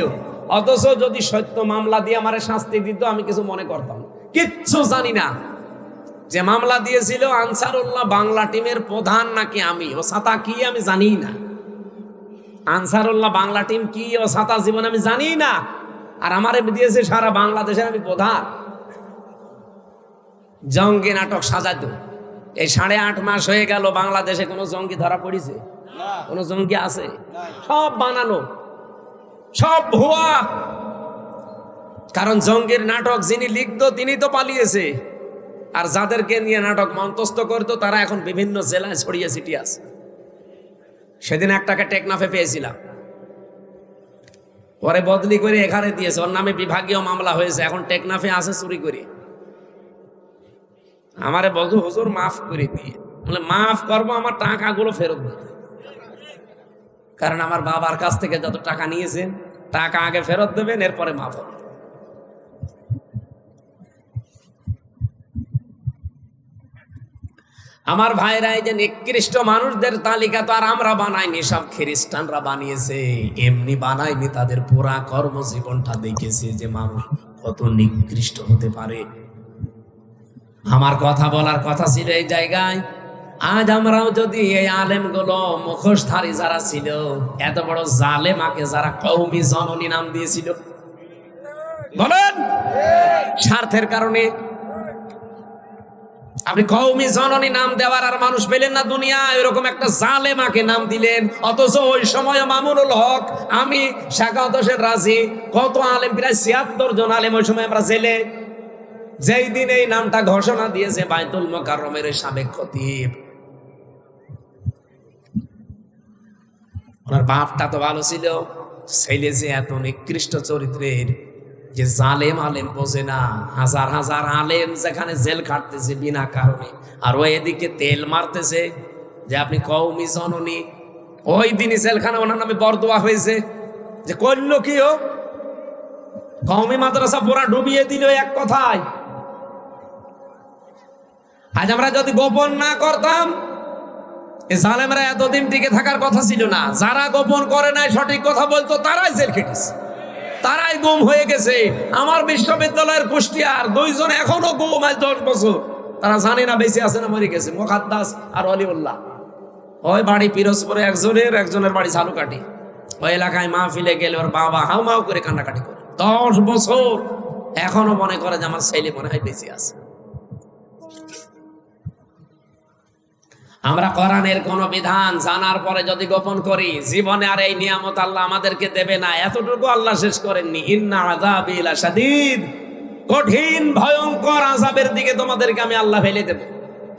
অথচ যদি সত্য মামলা দিয়ে আমারে শাস্তি দিত আমি কিছু মনে করতাম, কিচ্ছু জানি না। যে মামলা দিয়েছিল আনসারুল্লাহ বাংলা টিমের প্রধান নাকি আমি, ও ছাতা কি আমি জানি না। আনসারুল্লাহ বাংলা টিম কি ও ছাতা জীবন আমি জানি না। আর আমারে দিয়েছে সারা বাংলাদেশের আমি প্রধান। জঙ্গি নাটক সাজাতো। এই 8.5 মাস হয়ে গেল, বাংলাদেশে কোনো জঙ্গি ধরা পড়েছে? কোনো জঙ্গি আছে? সব বানানো, সব ভুয়া। কারণ জঙ্গির নাটক যিনি লিখতো তিনি তো পালিয়েছে, আর যাদেরকে নিয়ে নাটক মন্তস্থ করতো তারা এখন বিভিন্ন জেলায় ছড়িয়ে ছিটিয়ে আছে। সেদিন একটাকে টেকনাফে পেয়েছিলাম, পরে বদলি করে এখানে দিয়েছে, ওর নামে বিভাগীয় মামলা হয়েছে, এখন টেকনাফে আছে চুরি করে। আমারে বলতো হুজুর মাফ করে দিয়ে, বলে মাফ করবো, আমার টাকাগুলো ফেরত দেবে। কারণ আমার বাবার কাছ থেকে যত টাকা নিয়েছেন টাকা আগে ফেরত দেবেন, এরপরে মাফ হবে। আমার ভাইরা, এই যে নিকৃষ্ট মানুষদের তালিকা তো আর আমরা বানাইনি, সব খ্রিস্টানরা বানিয়েছে। এমনি বানাইনি, তাদের পুরা কর্মজীবনটা দেখেছে যে মানুষ কত নিকৃষ্ট হতে পারে। আমার কথা বলার কথা ছিল এই জায়গায়, আজ আমরাও যদি এই আলেমগুলো মুখোশধারী যারা ছিল, এত বড় জালেমাকে যারা কওমি জননী নাম দিয়েছিল, বলেন স্বার্থের কারণে আপনি কওমি জননী নাম দেওয়ার আর মানুষ পেলেন না দুনিয়ায়, এরকম একটা জালেমাকে নাম দিলেন। অথচ ওই সময় মামুনুল হক, আমি শাকাওয়াত হোসেন রাজি, কত আলেম, প্রায় ৭৬ জন আলেম ওই সময় আমরা জেলে। যেই দিন এই নামটা ঘোষণা দিয়েছে বাইতুল মোকাররমের সাবেক খতিব, ওনার বাপটা তো ভালো ছিল, ছেলে যে এত নিকৃষ্ট চরিত্রের যে জালেম আলেম বোঝে না। হাজার হাজার আলেম যেখানে জেল খাটতেছে বিনা কারণে, আর ও এদিকে তেল মারতেছে যে আপনি কওমি জননী। ওই দিনই জেলখানে ওনার নামে বরদোয়া হয়েছে যে করলো কি ও, কওমি মাদ্রাসা পুরা ডুবিয়ে দিল এক কথায়। আজ আমরা যদি গোপন না করতাম, এই জালেমরা এতদিন টিকে থাকার কথা ছিল না। যারা গোপন করে নাই, সঠিক কথা বলতো, তারাই জেল খেটেছে, তারাই গুম হয়ে গেছে। আমার বিশ্ববিদ্যালয়ের কুষ্টিয়ার 2 জন এখনো গুম, আজ 10 বছর। তারা জানে না বেঁচে আছে না মরে গেছে, মুকাদ্দাস আর অলিউল্লাহ। ওই বাড়ি পিরোজপুরে একজনের বাড়ি ঝালুকাঠি। ওই এলাকায় মাহফিলে গেলে ওর বাবা হাউমাউ করে কান্নাকাটি করে, 10 বছর এখনো মনে করে যে আমার ছেলে মনে হয় বেঁচে আছে। আমরা কোরআনের কোন বিধান জানার পরে যদি গোপন করি, জীবনে আর এই নিয়ামত আল্লাহ আমাদেরকে দেবে না, এতটুকু আল্লাহ শেষ করেননি। ইন্না আযাবি লাশাদীদ, কঠিন ভয়ঙ্কর আযাবের দিকে তোমাদেরকে আমি আল্লাহ ফেলে দেব।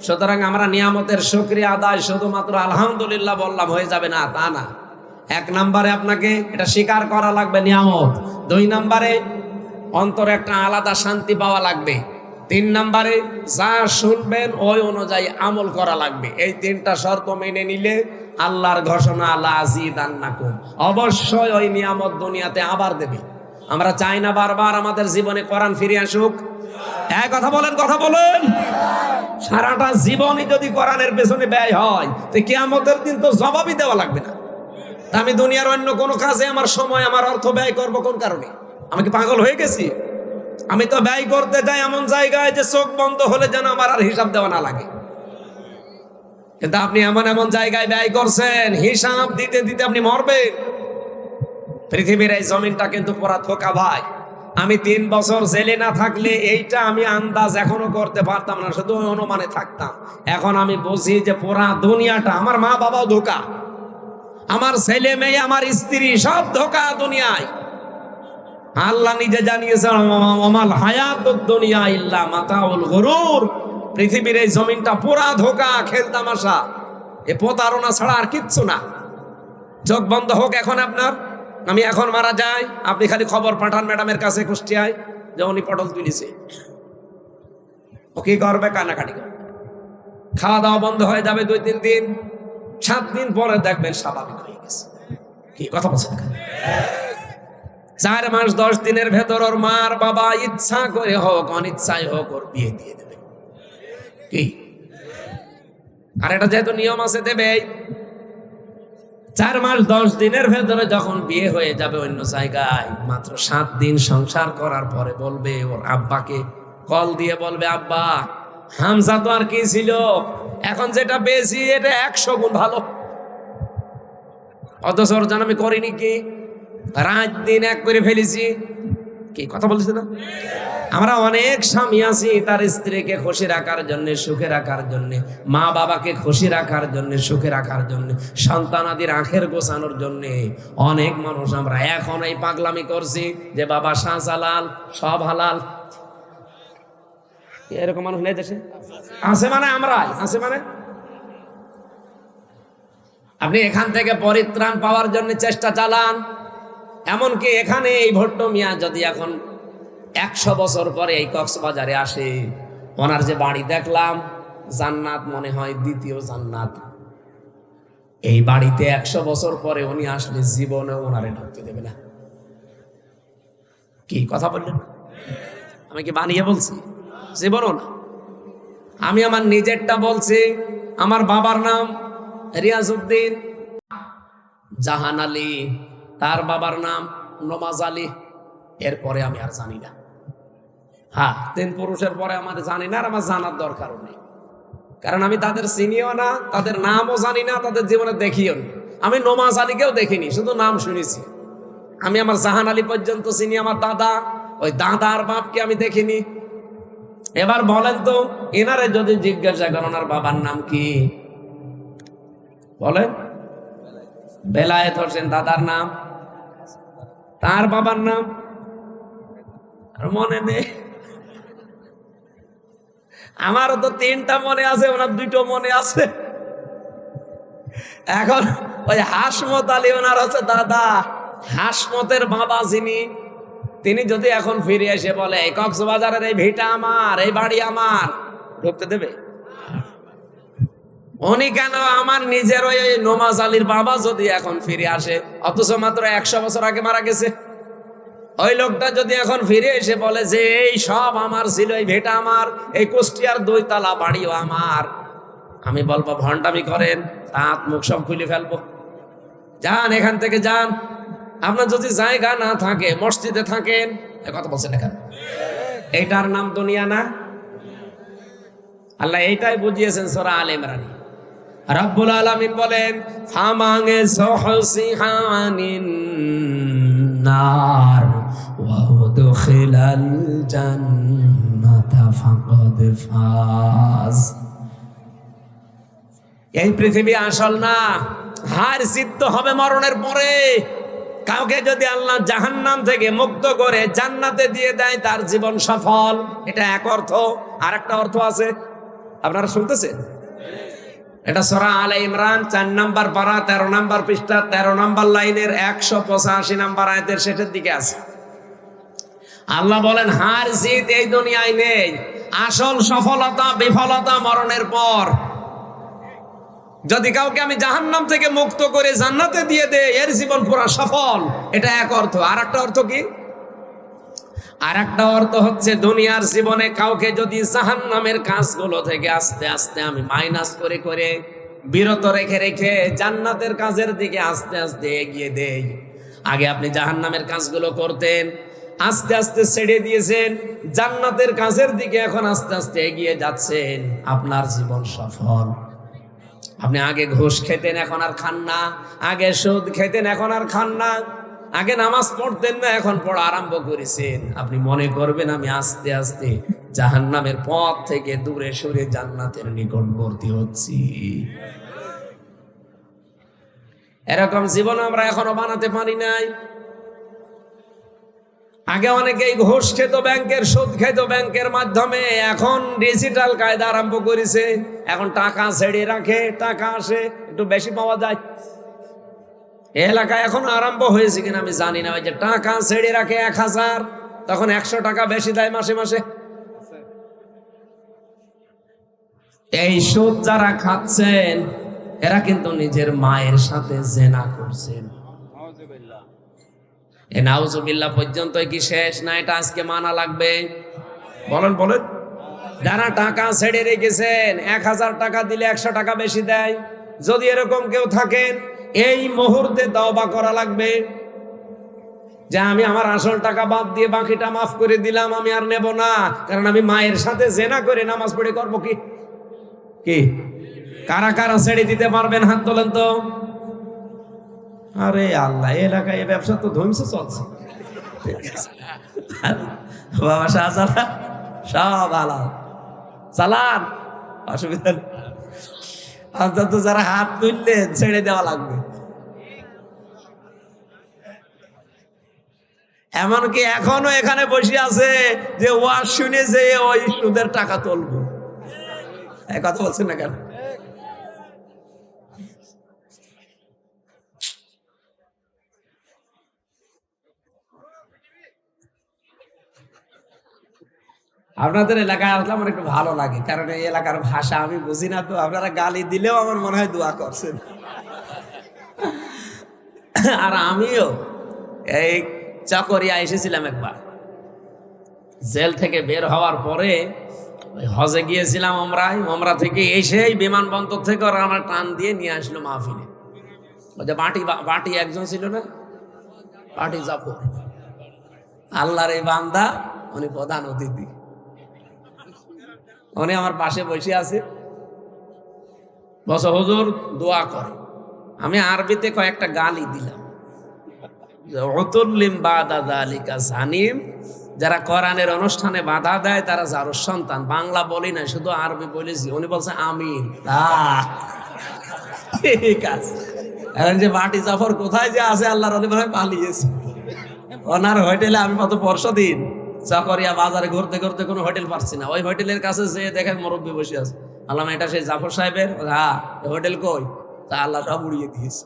সুতরাং আমরা নিয়ামতের শুকরিয়া আদায় শুধুমাত্র আলহামদুলিল্লাহ বললাম হয়ে যাবে না, তা না। 1 নম্বরে আপনাকে এটা স্বীকার করা লাগবে নিয়ামত। 2 নম্বরে অন্তরে একটা আলাদা শান্তি পাওয়া লাগবে। 3 নম্বরে যা শুনবেন ওই অনুযায়ী আমল করা লাগবে। এই 3টা শর্ত মেনে নিলে আল্লাহর ঘোষণা লা আযীদান্নাকুম, অবশ্যই ওই নিয়ামত দুনিয়াতে আবার দেবে। আমরা চাই না বারবার আমাদের জীবনে কোরআন ফিরে আসুক। এক কথা বলেন, কথা বলেন। সারাটা জীবনই যদি কোরআনের পেছনে ব্যয় হয়, তো কিয়ামতের দিন তো জবাবই দেওয়া লাগবে না। আমি দুনিয়ার অন্য কোনো কাজে আমার সময়, আমার অর্থ ব্যয় করবো কোন কারণে? আমি কি পাগল হয়ে গেছি? আমি তো ব্যয় করতে যাই এমন জায়গায় যে চোখ বন্ধ হলে যেন আমার আর হিসাব দেওয়া না লাগে। কিন্তু আপনি এমন এমন জায়গায় ব্যয় করছেন, হিসাব দিতে দিতে আপনি মরবেন। পৃথিবীর এই জমিনটা কিন্তু পুরা ধোঁকা ভাই। আমি 3 বছর জেলে না থাকলে এইটা আমি আন্দাজ এখনো করতে পারতাম না, শুধু অনুমানে থাকতাম। এখন আমি বুঝি যে পুরা দুনিয়াটা, আমার মা বাবাও ধোঁকা, আমার ছেলে মেয়ে, আমার স্ত্রী, সব ধোঁকা দুনিয়ায়। আল্লাহ নিজে জানিয়েছেন, ওমাল হায়াতুদ দুনিয়া ইল্লা মাতাউল গুরুর। পৃথিবীর এই জমিনটা পুরা ধোঁকা, খেল তামাশা, এ প্রতারণা ছাড়া আর কিচ্ছু না। চোখ বন্ধ হোক এখন আপনার, আমি এখন মারা যাই, আপনি খালি খবর পাঠান ম্যাডামের কাছে কুষ্টিয়ায় যে উনি পটল তুলেছে। ও কি করবে? কান্নাকাটি করবে। খাওয়া দাওয়া বন্ধ হয়ে যাবে 2-3 দিন, 7 দিন পরে দেখবেন স্বাভাবিক হয়ে গেছে। কি কথা বলছেন? 4 মাস 10 দিনের ভেতর ওর মার বাবা ইচ্ছা করে হোক অনিচ্ছায় হোক ওর বিয়ে দিয়ে দেবে। কি? আর এটা যেহেতু নিয়ম আছে দেবে। 4 মাস 10 দিনের ভেতরে যখন বিয়ে হয়ে যাবে অন্য জায়গায়, মাত্র 7 দিন সংসার করার পরে বলবে, ওর আব্বাকে কল দিয়ে বলবে, আব্বা হামজা তো আর কি ছিল, এখন যেটা পেয়েছি এটা 100 গুণ ভালো। অথচ ওর জন্য আমি করিনি কি, রাত দিন এক করে ফেলেছি। কি কথা বলছে না? আমরা অনেক স্বামী আছি তার স্ত্রীকে খুশি রাখার জন্য, সুখে রাখার জন্য, মা বাবাকে খুশি রাখার জন্য, সুখে রাখার জন্য, সন্তানাদির আখের গোছানোর জন্য অনেক মানুষ আমরা এখন এই পাগলামি করছি যে বাবা শাহজালাল সব হালাল। এরকম মানুষ নেই দেশে? আছে মানে আমরাই আছে মানে। আপনি এখান থেকে পরিত্রাণ পাওয়ার জন্য চেষ্টা চালান। এমনকি এখানে এই ভট্ট মিয়া যদি এখন 100 বছর পরে এই কক্সবাজারে আসে, ওনার যে বাড়ি দেখলাম, জান্নাত মনে হয়, দ্বিতীয় জান্নাত। এই বাড়িতে 100 বছর পরে উনি আসলে জীবনে ওনারে ঢুকতে দেবে না। কি কথা বললেন? আমি কি বানিয়ে বলছি? জীবনও না, আমি আমার নিজেরটা বলছি। আমার বাবার নাম রিয়াজউদ্দিন। জাহান আলী, তার বাবার নাম নমাজ আলী। এরপরে আমি আর জানি না। হ্যাঁ, 3 পুরুষের পরে আমার জানি না, আর আমার জানার দরকারও নেই, কারণ আমি তাদের চিনিও না, তাদের নামও জানি না, তাদের জীবনে দেখিও নি। আমি নমাজ আলীকেও দেখিনি, শুধু নাম শুনেছি। আমি আমার জাহান আলী পর্যন্ত চিনি, আমার দাদা, ওই দাদার বাপকে আমি দেখিনি। এবার বলেন তো, এনারে যদি জিজ্ঞাসা করেন ওনার বাবার নাম কি, বলেন। বেলায়েত হোসেন দাদার নাম, তার বাবার নাম আর মনে নেই। আমারও তো 3টা মনে আছে, ওনার 2টো মনে আছে। এখন ওই হাসমত আলী ওনার হচ্ছে দাদা। হাসমতের বাবা যিনি, তিনি যদি এখন ফিরে এসে বলে এই কক্সবাজারের এই ভিটা আমার, এই বাড়ি আমার, ঢুকতে দেবে? উনি কেন, আমার নিজের ওই নমাজ আলীর বাবা যদি এখন ফিরে আসে, অথচ মাত্র 100 বছর আগে মারা গেছে, ওই লোকটা যদি এখন ফিরে এসে বলে যে এই সব আমার ছিল, এই ভেটা আমার, এই কুষ্টিয়ার 2 তলা বাড়িও আমার, আমি বলবো ভণ্ডামি করেন, হাত মুখ সব খুলে ফেলবো। যান, এখান থেকে যান। আপনার যদি জায়গা না থাকে, মসজিদে থাকেন, কথা বলছেন এখানে, এইটার নাম দুনিয়া না? আল্লাহ এইটাই বুঝিয়েছেন সূরা আলে ইমরানে। রব্বুল আলামিন বলেন ফামাঙ্গে সহসিহানিন নার ওয়া উদখিলাল জান্নাতা ফাকাদ ফাজ। এই পৃথিবী আসল না, হার জিত হবে মরণের পরে। কাউকে যদি আল্লাহ জাহান্নাম থেকে মুক্ত করে জান্নাতে দিয়ে দেয়, তার জীবন সফল। এটা এক অর্থ। আর একটা অর্থ আছে, আপনারা শুনতেছেন? এটা সূরা আলে ইমরান 4 নম্বর পারা 13 নম্বর পৃষ্ঠা 13 নম্বর লাইনের 185 নম্বর আয়াতের শেষের দিকে আছে। আল্লাহ বলেন হার জিত এই দুনিয়ায় নেই, আসল সফলতা বিফলতা মরণের পর। যদি কাউকে আমি জাহান্নাম থেকে মুক্ত করে জান্নাতে দিয়ে দেই, এর জীবন পুরো সফল। এটা এক অর্থ। আর একটা অর্থ কি? আর একটা অর্থ হচ্ছে দুনিয়ার জীবনে কাউকে যদি জাহান্নামের কাজগুলো থেকে আস্তে আস্তে আমি মাইনাস করে করে বিরত রেখে রেখে জান্নাতের কাজের দিকে আস্তে আস্তে এগিয়ে দেই। আগে আপনি জাহান্নামের কাজগুলো করতেন, আস্তে আস্তে ছেড়ে দিয়েছেন, জান্নাতের কাজের দিকে এখন আস্তে আস্তে এগিয়ে যাচ্ছেন, আপনার জীবন সফল। আপনি আগে ঘুষ খেতেন, এখন আর খান না। আগে সুদ খেতেন, এখন আর খান না। আগে নামাজ পড়তেন না, এখন পড়া আরম্ভ করেছেন। আপনি মনে করবেন আমি আস্তে আস্তে জাহান্নামের পথ থেকে দূরে সরে জান্নাতের নিকটবর্তী হচ্ছি। এরকম জীবন আমরা এখনো বানাতে পারি নাই। আগে অনেকেই ঘুষ খেত ব্যাংকের, সুদ খেত ব্যাংকের মাধ্যমে, এখন ডিজিটাল কায়দা আরম্ভ করেছে। এখন টাকা ছেড়ে রাখে, টাকা আসে, একটু বেশি পাওয়া যায়। এলাকায় এখন আরম্ভ হয়েছে কিনা আমি জানি না, ওই যে টাকা ছেড়ে রাখে 1000, তখন 100 টাকা বেশি দেয় মাসে মাসে। এই সুদ যারা খাচ্ছেন, এরা কিন্তু নিজের মায়ের সাথে জেনা করছেন। এ নাউজুবিল্লাহ পর্যন্ত কি শেষ না? এটা আজকে মানা লাগবে। বলেন বলেন। যারা টাকা ছেড়ে রেখেছেন, 1000 টাকা দিলে 100 টাকা বেশি দেয়। যদি এরকম কেউ থাকেন, এই মুহূর্তে তওবা করা লাগবে যে আমি আমার আসল টাকা বাদ দিয়ে বাকিটা মাফ করে দিলাম, আমি আর নেব না। কারণ আমি মায়ের সাথে জেনা করে নামাজ পড়ে করবো কি? কি কারা কারা ছেড়ে দিতে পারবেন? হাত তোলেন তো। আরে আল্লাহ, এলাকায় এই ব্যবসা তো ধ্বংস চলছে। বাবা শাহজালাল সব আলাদা চালান, অসুবিধা নেই। অন্তত যারা হাত তুললে ছেড়ে দেওয়া লাগবে। এমনকি এখনো এখানে বসে আছে যে ওয়াজ শুনে যে ওই সুদের টাকা তুলবো। কথা বলছেন না কেন? আপনাদের এলাকায় আসলে আমার একটু ভালো লাগে, কারণ এই এলাকার ভাষা আমি বুঝি না, তো আপনারা গালি দিলেও আমার মনে হয় দোয়া করছেন। আর আমিও এই চকরিয়া এসেছিলাম একবার, জেল থেকে বের হওয়ার পরে হজে গিয়েছিলাম ওমরা থেকে এসেই বিমানবন্দর থেকে ওরা আমার টান দিয়ে নিয়ে আসলো মাহফিলে। ওই যে বাটি একজন ছিল না, বাটি জাফর, আল্লাহর এই বান্দা, উনি প্রধান অতিথি। উনি আমার পাশে বসে আছে, বস হুজুর দোয়া করে। আমি আরবিতে কয়েকটা গালি দিলাম, যারা কোরআনের অনুষ্ঠানে বাধা দেয় তারা যারো সন্তান। বাংলা বলি না, শুধু আরবি বলেছি। উনি বলছে আমিন। ঠিক আছে, এখন যে বাটি জাফর কোথায় যে আছে, আল্লাহর অলি ভাই পালিয়েছে। ওনার হোটেলে আমি কত পরশু দিন চাকরিয়া বাজারে ঘুরতে ঘুরতে কোনো হোটেল পাচ্ছি না, ওই হোটেলের কাছে যে দেখেন মুরব্বী বসে আছে। আল্লাহ এটা সেই জাফর সাহেবের? হ্যাঁ। হোটেল কই? তা আল্লাহ সব উড়িয়ে দিয়েছে।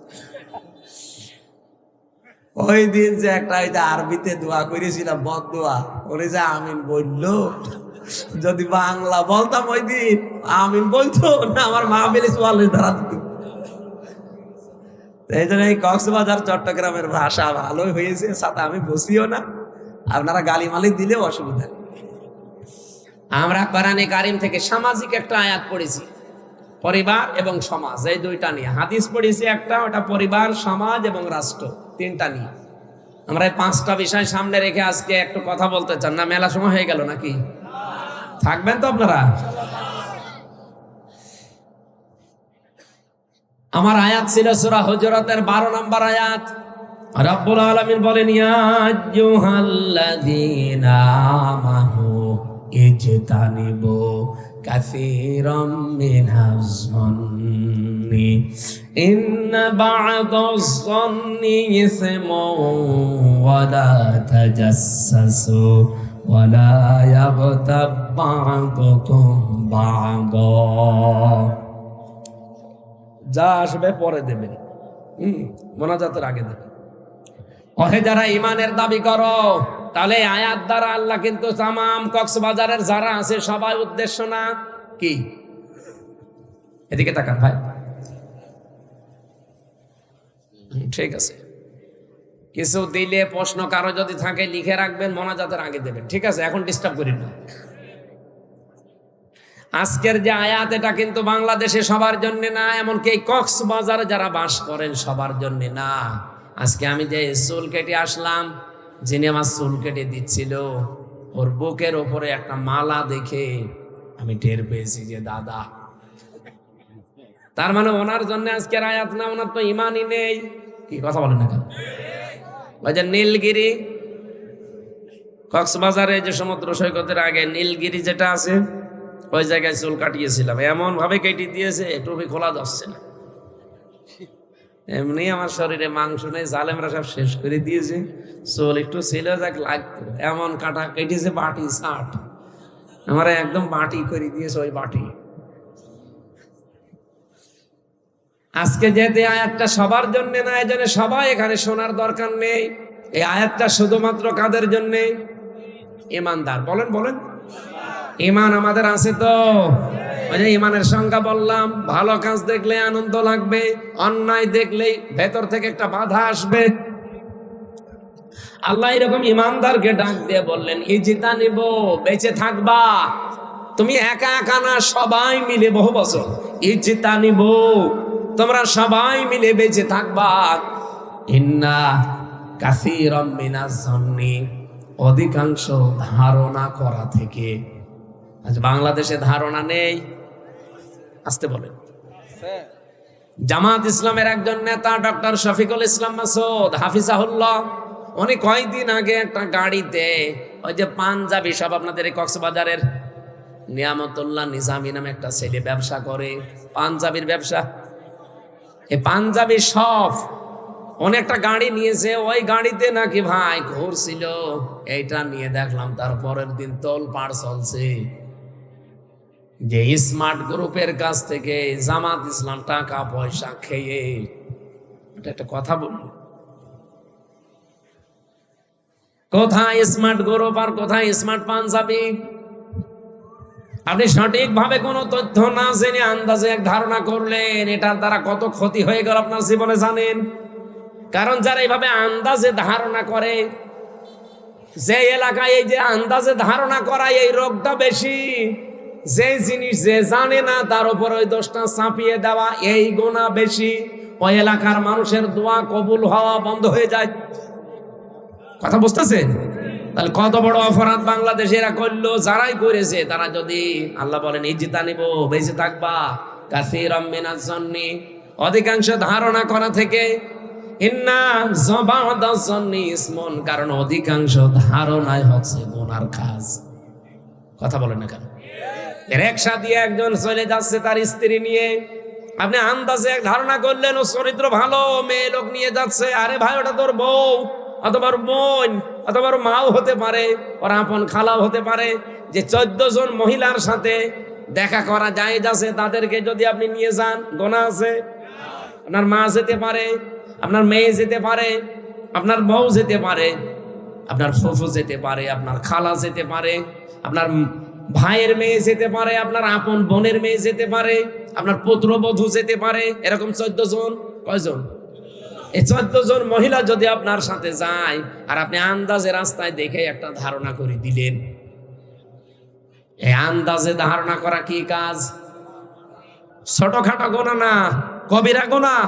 ওই দিন যে একটা আরবিতে দোয়া করেছিলাম, বদ দোয়া, ওরে যে আমিন বললো, যদি বাংলা বলতাম ওই দিন আমিন বলতো না, আমার মা বেলে চুয়াল্লিশ ধারা দিত। এই জন্য এই কক্সবাজার চট্টগ্রামের ভাষা ভালোই হয়েছে, সাথে আমি বসিও না, আপনারা গালি মালিক দিলেও অসুবিধা। আমরা কোরআনে কারিম থেকে সামাজিক একটা আয়াত পড়েছি, পরিবার এবং সমাজ, এই দুইটা নিয়ে। হাদিস পড়েছি একটা, ওটা পরিবার, সমাজ এবং রাষ্ট্র, তিনটা নিয়ে। আমরা এই পাঁচটা বিষয় সামনে রেখে আজকে একটু কথা বলতে চান। না মেলা সময় হয়ে গেল নাকি? থাকবেন তো আপনারা? আমার আয়াত ছিল সূরা হুজুরাতের 12 নম্বর আয়াত। রব্বুল আলামিন বলেন, ইয়া আইয়ুহাল্লাযীনা আমানু ইজতানিবু কাসীরাম মিনাজ যন্নি ইন্না বা'দাজ-যন্নি ইসমুন ওয়া লা তাজাসসাসু ওয়া লা ইয়াগতাব বা'দুকুম বা'দা। যা আসবে পরে দেবেন, মোনাজাতের আগে দেবেন। ওহে যারা ইমানের দাবি করো, তাহলে আয়াত দ্বারা আল্লাহ কিন্তু তামাম কক্সবাজারের যারা আছে সবাই উদ্দেশ্য না কি? এদিকে তাকান ভাই, ঠিক আছে। কিছু দিলে প্রশ্ন কারো যদি থাকে লিখে রাখবেন, মোনাজাতের আগে দেবেন, ঠিক আছে? এখন ডিস্টার্ব করেন না। আজকের যে আয়াত, এটা কিন্তু বাংলাদেশে সবার জন্য না, এমনকি এই কক্সবাজারে যারা বাস করেন সবার জন্য না। আজকে আমি যে চুল কেটে আসলাম, যিনি আমার চুল কেটে দিচ্ছিল, ওর বুকের ওপরে একটা মালা দেখে আমি টের পেয়েছি যে দাদা। তার মানে ওনার জন্য আজকের আয়াত না, ওনার তো ইমানই নেই। কি কথা বলেন না কেন? ওই যে নীলগিরি, কক্সবাজারে যে সমুদ্র সৈকতের আগে নীলগিরি যেটা আছে, ওই জায়গায় চুল কাটিয়েছিলাম। এমন ভাবে কেটে দিয়েছে টুপি খোলা যাচ্ছে না। এমনি আমার শরীরে মাংস নেই, জালেমরা সব শেষ করে দিয়েছে। চুল একটু ছিল যাক লাগতো, এমন কাটা কেটেছে, বাটি ষাট আমার একদম বাটি করে দিয়েছে ওই বাটি। আজকে যেতে আয়াতটা সবার জন্য না, এই জন্য সবাই এখানে শোনার দরকার নেই। এই আয়াতটা শুধুমাত্র কাদের জন্যে? ইমানদার। বলেন বলেন, ইমান আমাদের আছে তো? ওই যে ইমানের সংজ্ঞা বললাম, ভালো কাজ দেখলে আনন্দ লাগবে, অন্যায় দেখলেই ভেতর থেকে একটা বাধা আসবে। আল্লাহ এরকম ইমানদারকে ডাক দিয়ে বললেন, ইজতানিবু, বেঁচে থাকবা। তুমি একা একা না, সবাই মিলে, বহু বছর। ইজতানিবু, তোমরা সবাই মিলে বেঁচে থাকবা। ইন্না কাসীরাম মিনাজ যন্নি, অধিকাংশ ধারণা করা থেকে। আজ বাংলাদেশে ধারণা নেই, আসতে বলেন। জামাত ইসলামের একজন নেতা ডক্টর শফিকুল ইসলাম মাসুদ হাফিজাহুল্লাহ, উনি কয়েকদিন আগে একটা গাড়িতে, ওই যে পাঞ্জাবি সব, আপনাদের এই কক্সবাজারের নিয়ামতুল্লাহ নিজামী নামে একটা ছেলে ব্যবসা করে, পাঞ্জাবির ব্যবসা। এই পাঞ্জাবি সব উনি একটা গাড়ি নিয়েছে, ওই গাড়িতে নাকি ভাই ঘুরছিল। এইটা নিয়ে দেখলাম তার পরের দিন তোলপাড় চলছে যে স্মার্ট গ্রুপের কাছ থেকে জামাত ইসলাম টাকা পয়সা খেয়ে। এটা একটা কথা বলল, কোথায় স্মার্ট গ্রুপ আর কোথায় স্মার্ট পাঞ্জাবি? আপনি সঠিকভাবে কোনো তথ্য না জেনে আন্দাজে এক ধারণা করলেন, এটার দ্বারা কত ক্ষতি হয়ে গেল আপনার জীবনে জানেন? কারণ যারা এইভাবে আন্দাজে ধারণা করে, যে এলাকায় এই যে আন্দাজে ধারণা করা, এই রোগটা বেশি, যে জিনিস যে জানে না তার উপর ওই দোষটা চাপিয়ে দেওয়া, এই গুনাহ বেশি। ওই এলাকার মানুষের দোয়া কবুল হওয়া বন্ধ হয়ে যায়। কথা বুঝতেছেন? তাহলে কত বড় অপরাধ বাংলাদেশেরা করলো। যারাই করেছে তারা যদি আল্লাহ বলেন ইজ্জিতা নিব, বেঁচে থাকবা, কাসীরাম মিনাজ জন্নি, অধিকাংশ ধারণা করা থেকে, ইন্না যাবাদাজ জন্নি ইসমুন, কারণ অধিকাংশ ধারণাই হচ্ছে গুনার কাজ। কথা বলেন না কেন? রিকশা দিয়ে একজন চলে যাচ্ছে তার স্ত্রী নিয়ে, আপনি আন্দাজে এক ধারণা করলেন ও চরিত্র ভালো, মেয়ে লোক নিয়ে যাচ্ছে। আরে ভাই, ওটা তোর বউ অথবা বোন অথবা মাও হতে পারে, ওর আপন খালাও হতে পারে। যে 14 জন মহিলার সাথে দেখা করা যায় যাচ্ছে, তাদেরকে যদি আপনি নিয়ে যান, গুনাহ আছে। আপনার মা যেতে পারে, আপনার মেয়ে যেতে পারে, আপনার বউ যেতে পারে, আপনার ফুফু যেতে পারে, আপনার খালা যেতে পারে, আপনার ভাইয়ের মেয়ে যেতে পারে, আপনার আপন বোনের মেয়ে যেতে পারে, আপনার পুত্রবধূ যেতে পারে। এরকম 14 জন। কয়জন? এই 14 জন মহিলা যদি আপনার সাথে যায়, আর আপনি আন্দাজে রাস্তায় দেখে একটা ধারণা করে দিলেন, এই আন্দাজে ধারণা করা কি কাজ? ছোটখাটো গুনাহ না, কবিরা গুনাহ।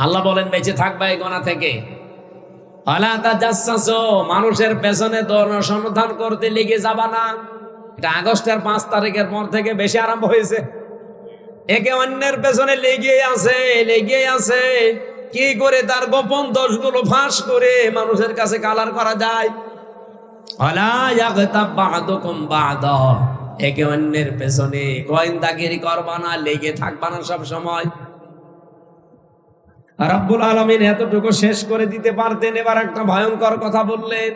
আল্লাহ বলেন বেঁচে থাকবা এই গুনাহ থেকে। ওয়ালা তাজাসসু, মানুষের পেছনে অনুসন্ধান করতে লেগে যাবা না। এটা আগস্টের 5 তারিখের পর থেকে বেশি আরম্ভ হয়েছে। একে অন্যের পেছনে লেগে আছে কি করে তার গোপন দোষগুলো ফাঁস করে মানুষের কাছে কালার করা যায়। ওয়ালা ইয়াগতাব বা'দুকুম বা'দা, একে অন্যের পেছনে গোয়েন্দাগিরি করবা না, লেগে থাকবা না সব সময়। রব্বুল আলামিন এতটুকু শেষ করে দিতে পারতেন, এবার একটা ভয়ঙ্কর কথা বললেন।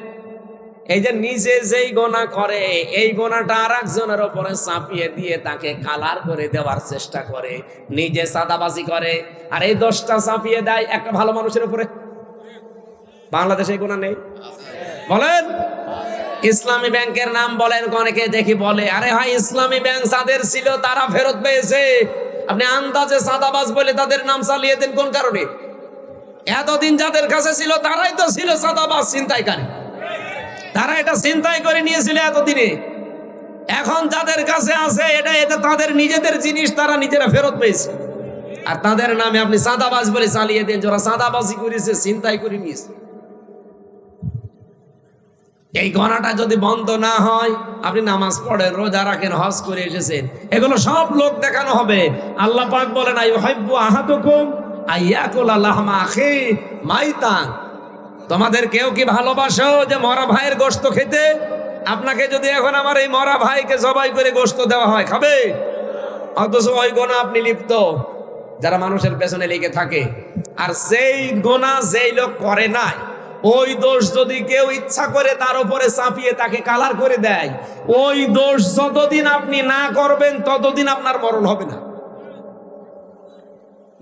এই যে নিজে যেই গুনাহ করে, এই গুনাহটা আরেকজনের উপরে চাপিয়ে দিয়ে তাকে কালার করে দেওয়ার চেষ্টা করে, নিজে সাদাবাজি করে, আর এই দোষটা চাপিয়ে দেয় একটা ভালো মানুষের উপরে। বাংলাদেশে এই গুনাহ নেই? বলেন। ইসলামী ব্যাংকের নাম বলেন, অনেকে দেখি বলে আরে ভাই ইসলামী ব্যাংক যাদের ছিল তারা ফেরত পেয়েছে। আপনি আন্দাজে সাদাবাজ বলে তাদের নাম চালিয়ে দেন কোন কারণে? এতদিন যাদের কাছে ছিল তারাই তো ছিল সাদাবাজ, ছিনতাইকারী। তারা এটা ছিনতাই করে নিয়েছিল এতদিনে। এখন যাদের কাছে আছে এটা তাদের নিজেদের জিনিস, তারা নিজেরা ফেরত পেয়েছে। আর তাদের নামে আপনি সাদাবাজ বলে চালিয়ে দেন, যারা সাদাবাজি করেছে, ছিনতাই করে নিয়েছে। এই গণাটা যদি বন্ধ না হয়, আপনি নামাজ পড়েন, রোজা রাখেন, হজ করে এসেছেন, এগুলো সব লোক দেখানো হবে। আল্লাহ পাক বলেন আইয়ুহিব্বু আহাদুকুম আইয়াকুলা লাহমা আখি মাইতান, তোমাদের কেউ কি ভালোবাসো যে মরা ভাইয়ের গোশত খেতে? আপনাকে যদি এখন আমার এই মরা ভাইকে জবাই করে গোশত দেওয়া হয়, খাবে? অথচ ওই গুনাহ আপনি লিপ্ত, যারা মানুষের পেছনে লেগে থাকে। আর সেই গুনাহ যেই লোক করে নাই, ওই দোষ যদি কেউ ইচ্ছা করে তার উপরে চাপিয়ে তাকে কালার করে দেয়, ওই দোষ যতদিন আপনি না করবেন ততদিন আপনার মরণ হবে না।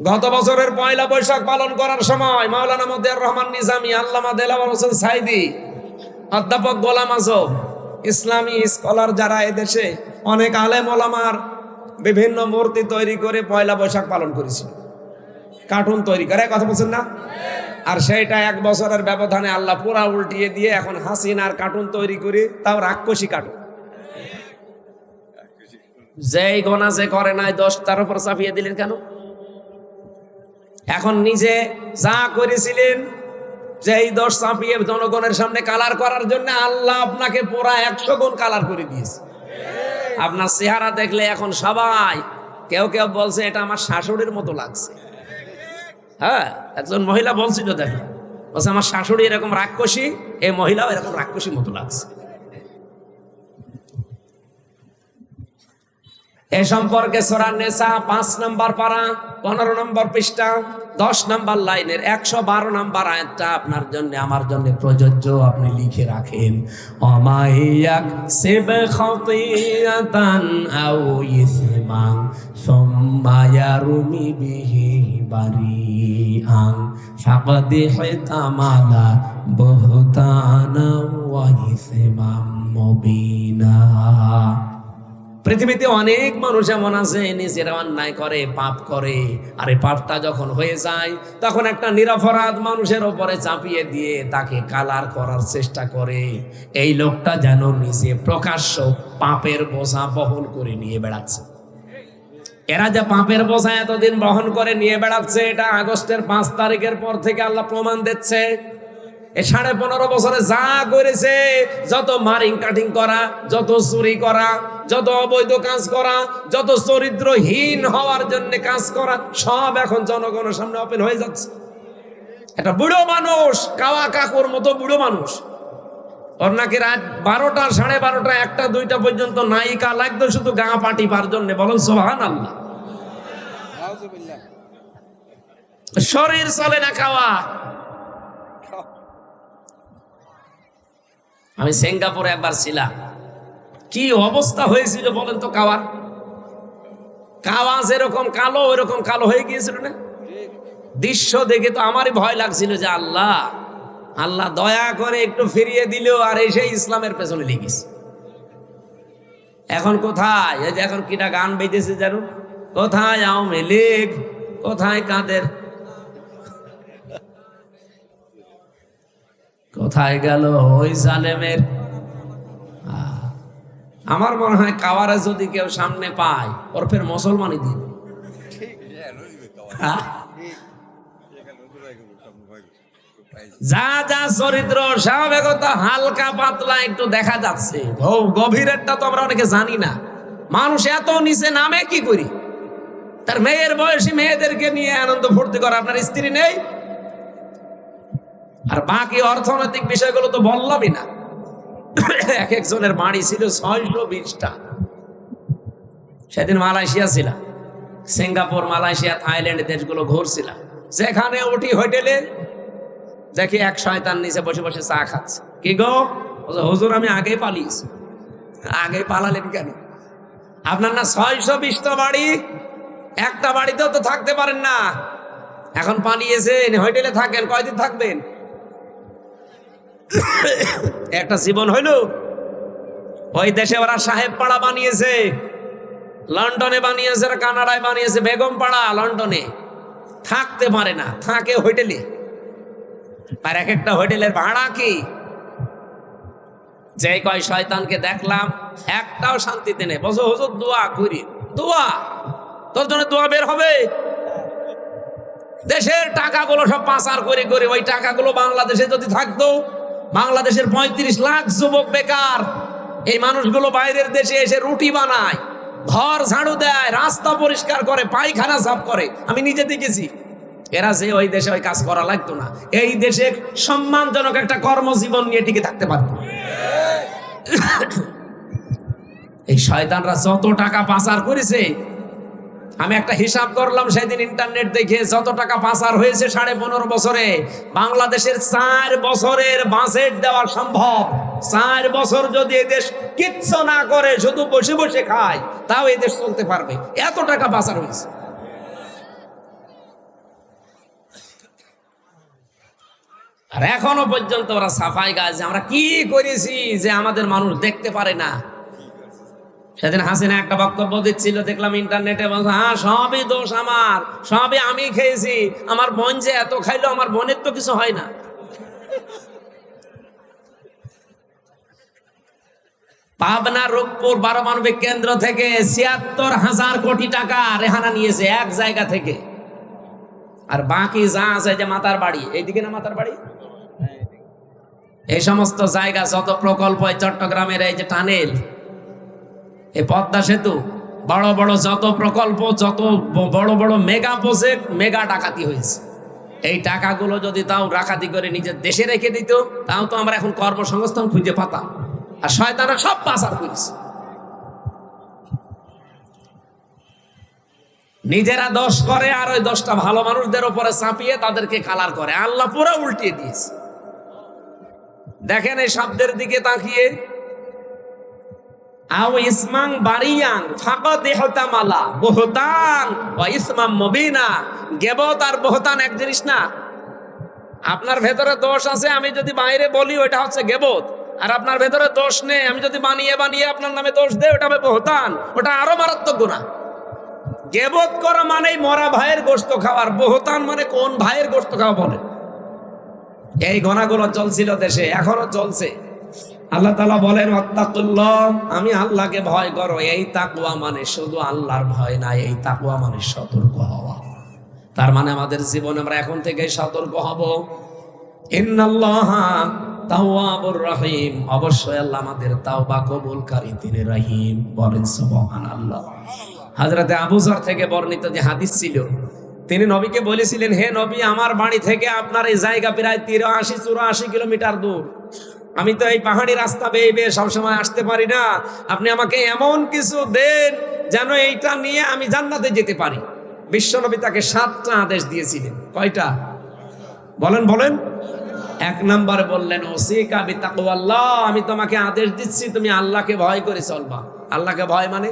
গত বছরের 1 বৈশাখ পালন করার সময় মাওলানা মতিয়ার রহমান নিজামী, আল্লামা দেলাওয়ার হোসেন সাইদি, অধ্যাপক গোলাম আজম, ইসলামী স্কলার যারা এদেশে অনেক আলেম ওলামার বিভিন্ন মূর্তি তৈরি করে 1 বৈশাখ পালন করেছিল, কার্টুন তৈরি করে। কথা বলছেন না? আর সেইটা 1 বছরের ব্যবধানে আল্লাহ পুরা উল্টিয়ে দিয়ে এখন হাসিনার কার্টুন তৈরি করে, তাও রাক্ষসী কার্টুন। যেই গোনা যে করে নাই দোষ তার উপর চাপিয়ে দিলেন কেন? এখন নিজে যা করেছিলেন যেই দোষ চাপিয়ে জনগণের সামনে কালার করার জন্য আল্লাহ আপনাকে পুরা 100 গুণ কালার করে দিয়েছে। আপনার চেহারা দেখলে এখন সবাই কেউ কেউ বলছে এটা আমার শাশুড়ির মতো লাগছে। হ্যাঁ, একজন মহিলা বলছিল, দেখো বলছে আমার শাশুড়ি এরকম রাক্ষসী, এই মহিলাও এরকম রাক্ষসীর মতো লাগছে। এ সম্পর্কে সূরা নিসা 5 নম্বর পারা 15 নম্বর পৃষ্ঠা 10 নম্বর লাইনের 112 নম্বর আয়াতটা আপনার জন্য আমার জন্য প্রযোজ্য, আপনি লিখে রাখেন। অমাইয়াক সিব খাতিয়াতান আও ইসমান সুম্মা ইয়ারমি বিহি বারিআন ফাকাদ হিতামালা বুহতানা ওয়া ইসমান মুবিনা। পৃথিবীতে অনেক মানুষ এমন আছে নিজেরা অন্যায় করে, পাপ করে, আর এই পাপটা যখন হয়ে যায় তখন একটা নিরপরাধ মানুষের ওপরে চাপিয়ে দিয়ে তাকে কালার করার চেষ্টা করে। এই লোকটা যেন নিজে প্রকাশ্য পাপের বোঝা বহন করে নিয়ে বেড়াচ্ছে। এরা যে পাপের বোঝা এতদিন বহন করে নিয়ে বেড়াচ্ছে, এটা আগস্টের 5 তারিখের পর থেকে আল্লাহ প্রমাণ দিচ্ছে। এই 15.5 বছরে যা করেছে, যত মারিং কাটিং করা, যত চুরি করা, যত অবৈধ কাজ করা, যত চরিত্রহীন হওয়ার জন্য কাজ করা, সব এখন জনগণের সামনে ওপেন হয়ে যাচ্ছে। একটা বুড়ো মানুষ, কাওয়া কাকুর মতো বুড়ো মানুষ, ওর নাকি রাত 12টা, 12:30, 1টা, 2টা পর্যন্ত নায়িকা লাগতো শুধু গা পাটিবার জন্য। বলেন সুবহানাল্লাহ। শরীর চলে না খাওয়া। আমি সিঙ্গাপুরে একবার ছিলাম, কি অবস্থা হয়েছিল বলেন তো। কাওয়া যেরকম কালো ওইরকম কালো হয়ে গিয়েছিল না। দৃশ্য দেখে তো আমারই ভয় লাগছিল যে আল্লাহ আল্লাহ দয়া করে একটু ফিরিয়ে দিল, আর এসে ইসলামের পেছনে লেগেছে। এখন কোথায়, এই যে এখন কিটা গান বেজেছে জানো, কোথায় আওয়ামী লীগ, কোথায় কাদের, কোথায় গেল ওই জালেমের। আমার মনে হয় কাওয়ারে যদি কেউ সামনে পায় ওর ফের মুসলমানই দিন। যা যা চরিত্র স্বাভাবিকতা হালকা পাতলা একটু দেখা যাচ্ছে, গভীরেরটা তো আমরা অনেকে জানি না। মানুষ এত নিচে নামে কি করি? তার মেয়ের বয়সী মেয়েদেরকে নিয়ে আনন্দ ফুর্তি করে, আপনার স্ত্রী নেই। আর বাকি অর্থনৈতিক বিষয়গুলো তো বললামই না। এক একজনের বাড়ি ছিল 620টা। সেদিন মালয়েশিয়া ছিলাম, সিঙ্গাপুর, মালয়েশিয়া, থাইল্যান্ড দেশগুলো ঘুরছিলাম। যেখানে উঠি হোটেলে দেখি এক শয়তান নিচে বসে বসে চা খাচ্ছে। কি গো হুজুর, আমি আগেই পালিয়েছি। আগে পালালেন কেন? আপনার না 620টা বাড়ি, একটা বাড়িতেও তো থাকতে পারেন না। এখন পালিয়েছেন, হোটেলে থাকেন, কয়দিন থাকবেন? একটা জীবন হইল। ওই দেশে ওরা সাহেব পাড়া বানিয়েছে, লন্ডনে বানিয়েছে, কানাডায় বানিয়েছে, বেগম পাড়া লন্ডনে। থাকতে পারে না, থাকে হোটেলে। আর এক একটা হোটেলের ভাড়া কি! যে কয় শয়তানকে দেখলাম একটাও শান্তিতে নেই। বলছো হুজুর দোয়া করি, দোয়া তোর জন্য দোয়া বের হবে। দেশের টাকাগুলো সব পাচার করে করে, ওই টাকাগুলো বাংলাদেশে যদি থাকতো, বাংলাদেশের 35 লাখ যুবক বেকার। এই মানুষগুলো বাইরের দেশে এসে রুটি বানায়, ঘর ঝাড়ু দেয়, রাস্তা পরিষ্কার করে, পায়খানা সাফ করে। আমি নিজে দেখেছি। এরা যে ওই দেশে ওই কাজ করা লাগতো না, এই দেশে সম্মানজনক একটা কর্মজীবন নিয়ে টিকে থাকতে পারত। এই শয়তানরা যত টাকা পাচার করেছে, আমি একটা হিসাব করলাম সেদিন ইন্টারনেট দেখে, যত টাকা পাচার হয়েছে 15.5 বছরে, বাংলাদেশের 4 বছরের বাজেট দেওয়া সম্ভব। 4 বছর যদি এদেশ কিচ্ছু না করে, শুধু বসে বসে খায়, তাও এদেশ চলতে পারবে। এত টাকা পাচার হয়েছে। আর এখনো পর্যন্ত ওরা সাফাই গাছ, আমরা কি করেছি যে আমাদের মানুষ দেখতে পারে না। সেদিন হাসিনা একটা বক্তব্য দিচ্ছিল, দেখলাম ইন্টারনেটে, বলছে হ্যাঁ সবই দোষ আমার, সবই আমি খেয়েছি, আমার বোন যে এত খাইলো, আমার বোনের তো কিছু হয় না। পাবনা রূপপুর পারমাণবিক কেন্দ্র থেকে ৭৬,০০০ কোটি টাকা রেহানা নিয়েছে এক জায়গা থেকে। আর বাকি যা আছে, যে মাতার বাড়ি, এইদিকে না মাতার বাড়ি, এই সমস্ত জায়গা যত প্রকল্প, চট্টগ্রামের এই যে টানেল, এই পদ্মা সেতু, বড় বড় যত প্রকল্প, যত বড় বড় মেগা প্রজেক্ট, মেগা ডাকাতি হয়েছে। এই টাকাগুলো যদি তাও ডাকাতি করে নিজের দেশে রেখে দিত, তাও তো আমরা এখন কর্মসংস্থান খুঁজে পাতাম। আর শয়তানরা সব পাচার করেছে। নিজেরা দোষ করে, আর ওই দোষটা ভালো মানুষদের উপরে চাপিয়ে তাদেরকে কালার করে। আল্লাহ পুরো উল্টিয়ে দিয়েছে। দেখেন এই শব্দের দিকে তাকিয়ে, আও ইসমাং বারিয়াং ফাকাদ ইহতামালা বুহতান ওয়া ইসমাম মুবিনা। গীবত আর বুহতান এক জিনিস না। আপনার ভেতরে দোষ আছে, আমি যদি বাইরে বলি ওটা হচ্ছে গীবত, আর আপনার ভেতরে দোষ নেই, আমি যদি বানিয়ে বানিয়ে আপনার নামে দোষ দেই, ওটা হবে বহতান, ওটা আরো মারাত্মক গুনাহ। গীবত করা মানেই মরা ভাইয়ের গোশত খাওয়ার, বহতান মানে কোন ভাইয়ের গোশত খাওয়া বলে। এই গুনাহগুলো চলছিল দেশে, এখনো চলছে। আল্লাহ তাআলা বলেন ওয়াত্তাকুল্লাহ, আমি আল্লাহকে ভয় করো। এই তাকওয়া মানে শুধু আল্লাহর ভয় না, এই তাকওয়া মানে সতর্ক হওয়া। তার মানে আমাদের জীবনে আমরা এখন থেকে সতর্ক হব। ইন্নাল্লাহা তাওয়াবুর রহিম, অবশ্যই আল্লাহ আমাদের তাওবা কবুলকারী, তিনি রহিম। বলেন সুবহানাল্লাহ। হযরতে আবু যর থেকে বর্ণিত যে হাদিস ছিল, তিনি নবীকে বলেছিলেন, হে নবী, আমার বাড়ি থেকে আপনার এই জায়গা প্রায় 83-84 কিলোমিটার দূর। আমি তো এই পাহাড়ি রাস্তা বেয়ে বেয়ে সবসময় আসতে পারি না, আপনি আমাকে এমন কিছু দেন যেন এইটা নিয়ে আমি জান্নাতে যেতে পারি। বিশ্বনবী তাকে 7টা আদেশ দিয়েছিলেন। কয়টা বলেন বলেন? 1 নম্বরে বললেন ওসিকা বিতাকওয়াল্লাহ, আমি তোমাকে আদেশ দিচ্ছি তুমি আল্লাহকে ভয় করে চলবা। আল্লাহকে ভয় মানে,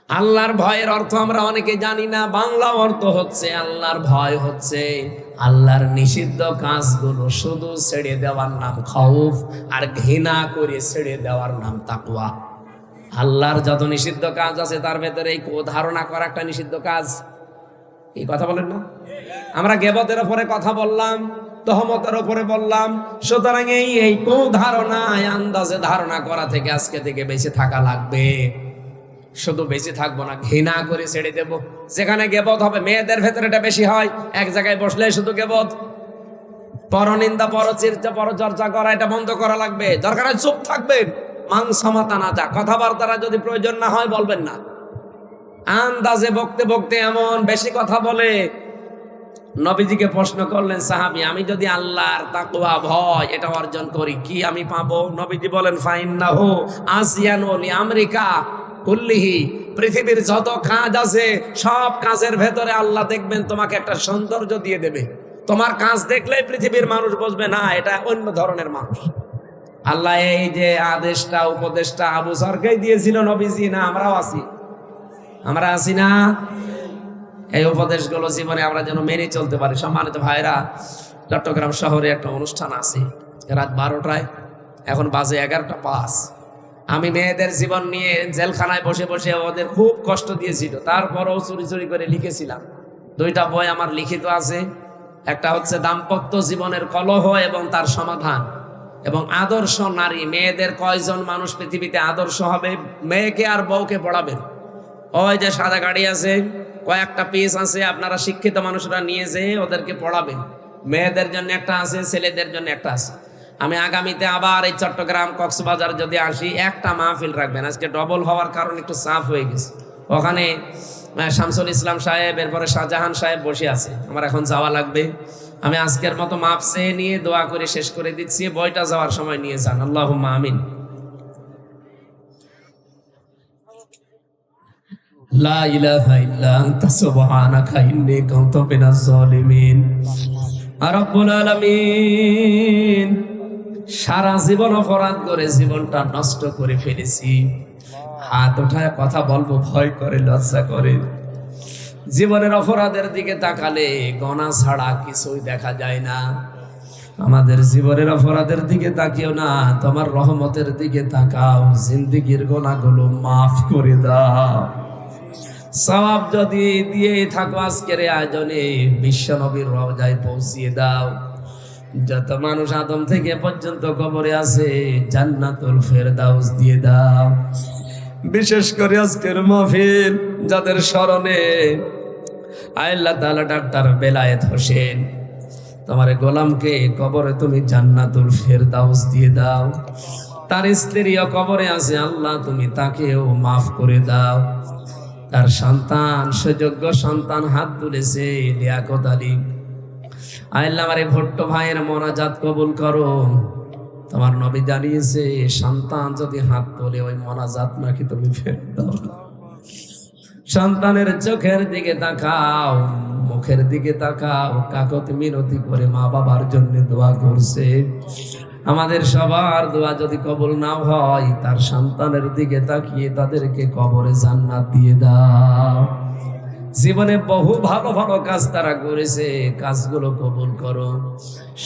আল্লাহর ভয়ের অর্থ আমরা অনেকে জানি না। বাংলা অর্থ হচ্ছে আল্লাহর ভয় হচ্ছে আল্লাহর নিষিদ্ধ কাজগুলো শুধু ছেড়ে দেওয়ার নাম খাউফ, আর ঘৃণা করে ছেড়ে দেওয়ার নাম তাকওয়া। আল্লাহর যত নিষিদ্ধ কাজ আছে তার ভেতরে এই ধারণা করা একটা নিষিদ্ধ কাজ। এই কথা বলেন না? আমরা গীবতের উপরে কথা বললাম, তহমতের উপরে বললাম। সুতরাং এই ধারণা, আন্দাজে ধারণা করা থেকে আজকে থেকে বেঁচে থাকা লাগবে। শুধু বেঁচে থাকবো না, ঘৃণা করে ছেড়ে দেব। যেখানে গীবত হবে, মেয়েদের ভেতরে এটা বেশি হয়, এক জায়গায় বসলে শুধু গীবত, পরনিন্দা, পরচর্চা, পরচর্চা করা, এটা বন্ধ করা লাগবে। দরকার হয় চুপ থাকবেন, মাংসমাতা না যা, কথাবার্তারা যদি প্রয়োজন না হয় বলবেন না। আন্দাজে বকতে বকতে এমন বেশি কথা বলে। নবীজিকে প্রশ্ন করলেন সাহাবী, আমি যদি আল্লাহর তাকওয়া ভয় এটা অর্জন করি, কি আমি পাবো? নবীজি বলেন ফাইন্নাহু আসিয়ানু লিআমরিকা কুল্লিহি, পৃথিবীর যত কাজ আছে সব কাজের ভেতরে আল্লাহ দেখবেন তোমাকে একটা সৌন্দর্য দিয়ে দেবে। তোমার কাজ দেখলেই পৃথিবীর মানুষ বুঝবে না এটা অন্য ধরনের মানুষ। আল্লাহ এই যে আদেশটা, উপদেশটা আবু যরকেই দিয়েছিল নবীজি, না আমরাও আছি? আমরা আছি না? এই উপদেশগুলো জীবনে আমরা যেন মেনে চলতে পারি। সম্মানিত ভাইরা, চট্টগ্রাম শহরে একটা অনুষ্ঠান আছে রাত 12টায়, এখন বাজে 11টা 5। আমি মেয়েদের জীবন নিয়ে জেলখানায় বসে বসে ওদের খুব কষ্ট দিয়েছিল, তারপরও চুরি চুরি করে লিখেছিলাম। 2টা বই আমার লিখিত আছে। একটা হচ্ছে দাম্পত্য জীবনের কলহ এবং তার সমাধান, এবং আদর্শ নারী। মেয়েদের কয়জন মানুষ পৃথিবীতে আদর্শ হবে, মেয়েকে আর বউকে পড়াবেন। ওই যে সাদা গাড়ি আছে, কয়েকটা পিস আছে, আপনারা শিক্ষিত মানুষরা নিয়ে যেয়ে ওদেরকে পড়াবেন। মেয়েদের জন্য একটা আছে, ছেলেদের জন্য একটা আছে। আমি আগামীতে আবার এই চট্টগ্রাম, কক্সবাজার যদি আসি, একটা মাহফিল রাখবেন। আজকে ডবল হওয়ার কারণে একটু চাপ হয়ে গেছে। ওখানে শামসুল ইসলাম সাহেব, এরপরে শাহজাহান সাহেব বসে আছে, আমার এখন যাওয়া লাগবে। আমি আজকের মতো মাপ চেয়ে নিয়ে দোয়া করে শেষ করে দিচ্ছি। বইটা যাওয়ার সময় নিয়ে যান, আল্লাহুম্মা আমিন। লা ইলাহা ইল্লা আনতা সুবহানাকা ইন্নী কুনতু মিনাজ জালিমিন। রব্বুল আলামিন, সারা জীবন অপরাধ করে জীবনটা নষ্ট করে ফেলেছি। হাত উঠায় কথা বলবো ভয় করে, লজ্জা করে। জীবনের অপরাধের দিকে তাকালে গোনা ছাড়া কিছুই দেখা যায় না। আমাদের জীবনের অপরাধের দিকে তাকিও না, তোমার রহমতের দিকে তাকাও। জিন্দেগির গোনাগুলো মাফ করে দাও। সওয়াব যদি দিয়ে থাকো আজকের আয়োজনে, বিশ্ব নবীর রওজায় পৌঁছিয়ে দাও। যত মানুষ আদম থেকে পর্যন্ত কবরে আছে, জান্নাতুল ফেরদাউস দিয়ে দাও। বিশেষ করে আজকের মাহফিল যাদের স্মরণে আল্লাহ তাআলা ডাক্তার বেলায়েত হোসেন, তোমার গোলামকে কবরে তুমি জান্নাতুল ফেরদাউস দিয়ে দাও। তার স্ত্রীও কবরে আছে, আল্লাহ তুমি তাকেও মাফ করে দাও। তার সন্তান, সুযোগ্য সন্তান হাত তুলেছে, লিয়াকত আলী, আল্লাহ আমার এই ভট্ট ভাইয়ের মোনাজাত কবুল করো। তোমার নবী জানিয়েছে সন্তান যদি হাত তোলে ওই মোনাজাত নাকি তুমি ফেরত দাও। সন্তানের চোখের দিকে তাকাও, মুখের দিকে তাকাও, কাকতি মিনতি করে মা বাবার জন্য দোয়া করছে। আমাদের সবার দোয়া যদি কবুল নাও হয়, তার সন্তানের দিকে তাকিয়ে তাদেরকে কবরে জান্নাত দিয়ে দাও। জীবনে বহু ভালো ভালো কাজ তারা করেছে, কাজগুলো কবুল করো।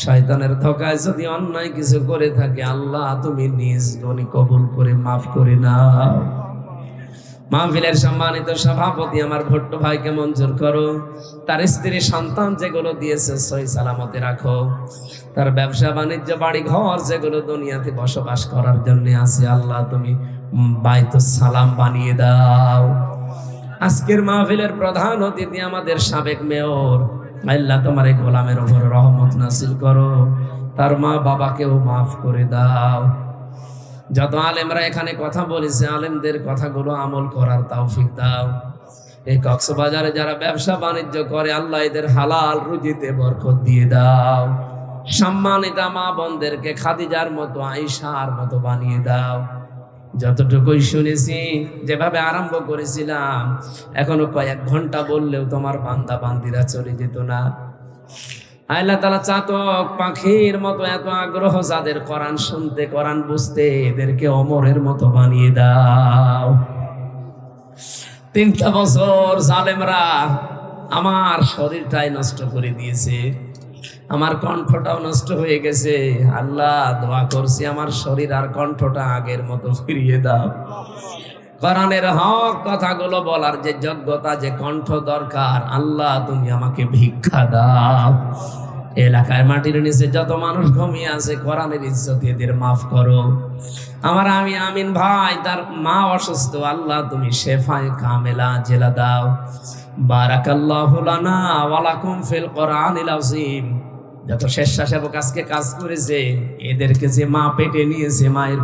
শয়তানের ধোঁকায় যদি অন্যায় কিছু করে থাকে, আল্লাহ তুমি নিজ গুণে কবুল করে মাফ করে নাও। মাহফিলের সম্মানিত সভাপতি আমার ভট্ট ভাইকে মঞ্জুর করো। তার স্ত্রী সন্তান যেগুলো দিয়েছে সহি সালামতে রাখো। তার ব্যবসা বাণিজ্য বাড়ি ঘর যেগুলো দুনিয়াতে বসবাস করার জন্য আছে, আল্লাহ তুমি বাইতুস সালাম বানিয়ে দাও। আজকের মাহফিলের প্রধান অতিথি আমাদের সাবেক মেয়র, আল্লাহ তোমার এই গোলামের উপর রহমত নাসিল করো। তার মা বাবাকেও মাফ করে দাও। যত আলেমরা এখানে কথা বলেছে, আলেমদের কথাগুলো আমল করার তৌফিক দাও। এই কক্সবাজারে যারা ব্যবসা বাণিজ্য করে, আল্লাহ এদের হালাল রুজিতে বরকত দিয়ে দাও। সম্মানিতা মা বোনদেরকে খাদিজার মতো, আয়েশার মতো বানিয়ে দাও। যতটুকুই শুনেছি, যেভাবে আরম্ভ করেছিলাম, এখনো কয়েক ঘন্টা বললেও তোমার বান্দা বান্দিরা চলে যেত না। আল্লাহ তাআলা চাতক পাখির মতো এত আগ্রহ যাদের কোরআন শুনতে, কোরআন বুঝতে, এদেরকে অমরের মতো বানিয়ে দাও। 3টা বছর জালেমরা আমার শরীরটাই নষ্ট করে দিয়েছে, আমার কণ্ঠটাও নষ্ট হয়ে গেছে। আল্লাহ দোয়া করছি, আমার শরীর আর কণ্ঠটা আগের মতো ফিরিয়ে দাও। কোরআনের হক কথাগুলো বলার যে যোগ্যতা, যে কণ্ঠ দরকার, আল্লাহ তুমি আমাকে ভিক্ষা দাও। এলাকায় মাটির নিচে যত মানুষ ঘুমিয়ে আছে, কোরআনের ইজ্জত এদের মাফ করো। আমার আমিন ভাই, তার মা অসুস্থ, আল্লাহ তুমি শেফায়ে কামেলা জেলা দাও। বারাকাল্লাহু লানা ওয়া লাকুম ফিল কোরআনিল আযীম। যত স্বেচ্ছাসেবক আজকে কাজ করেছে, এদেরকে যে মা পেটে নিয়েছে, মায়ের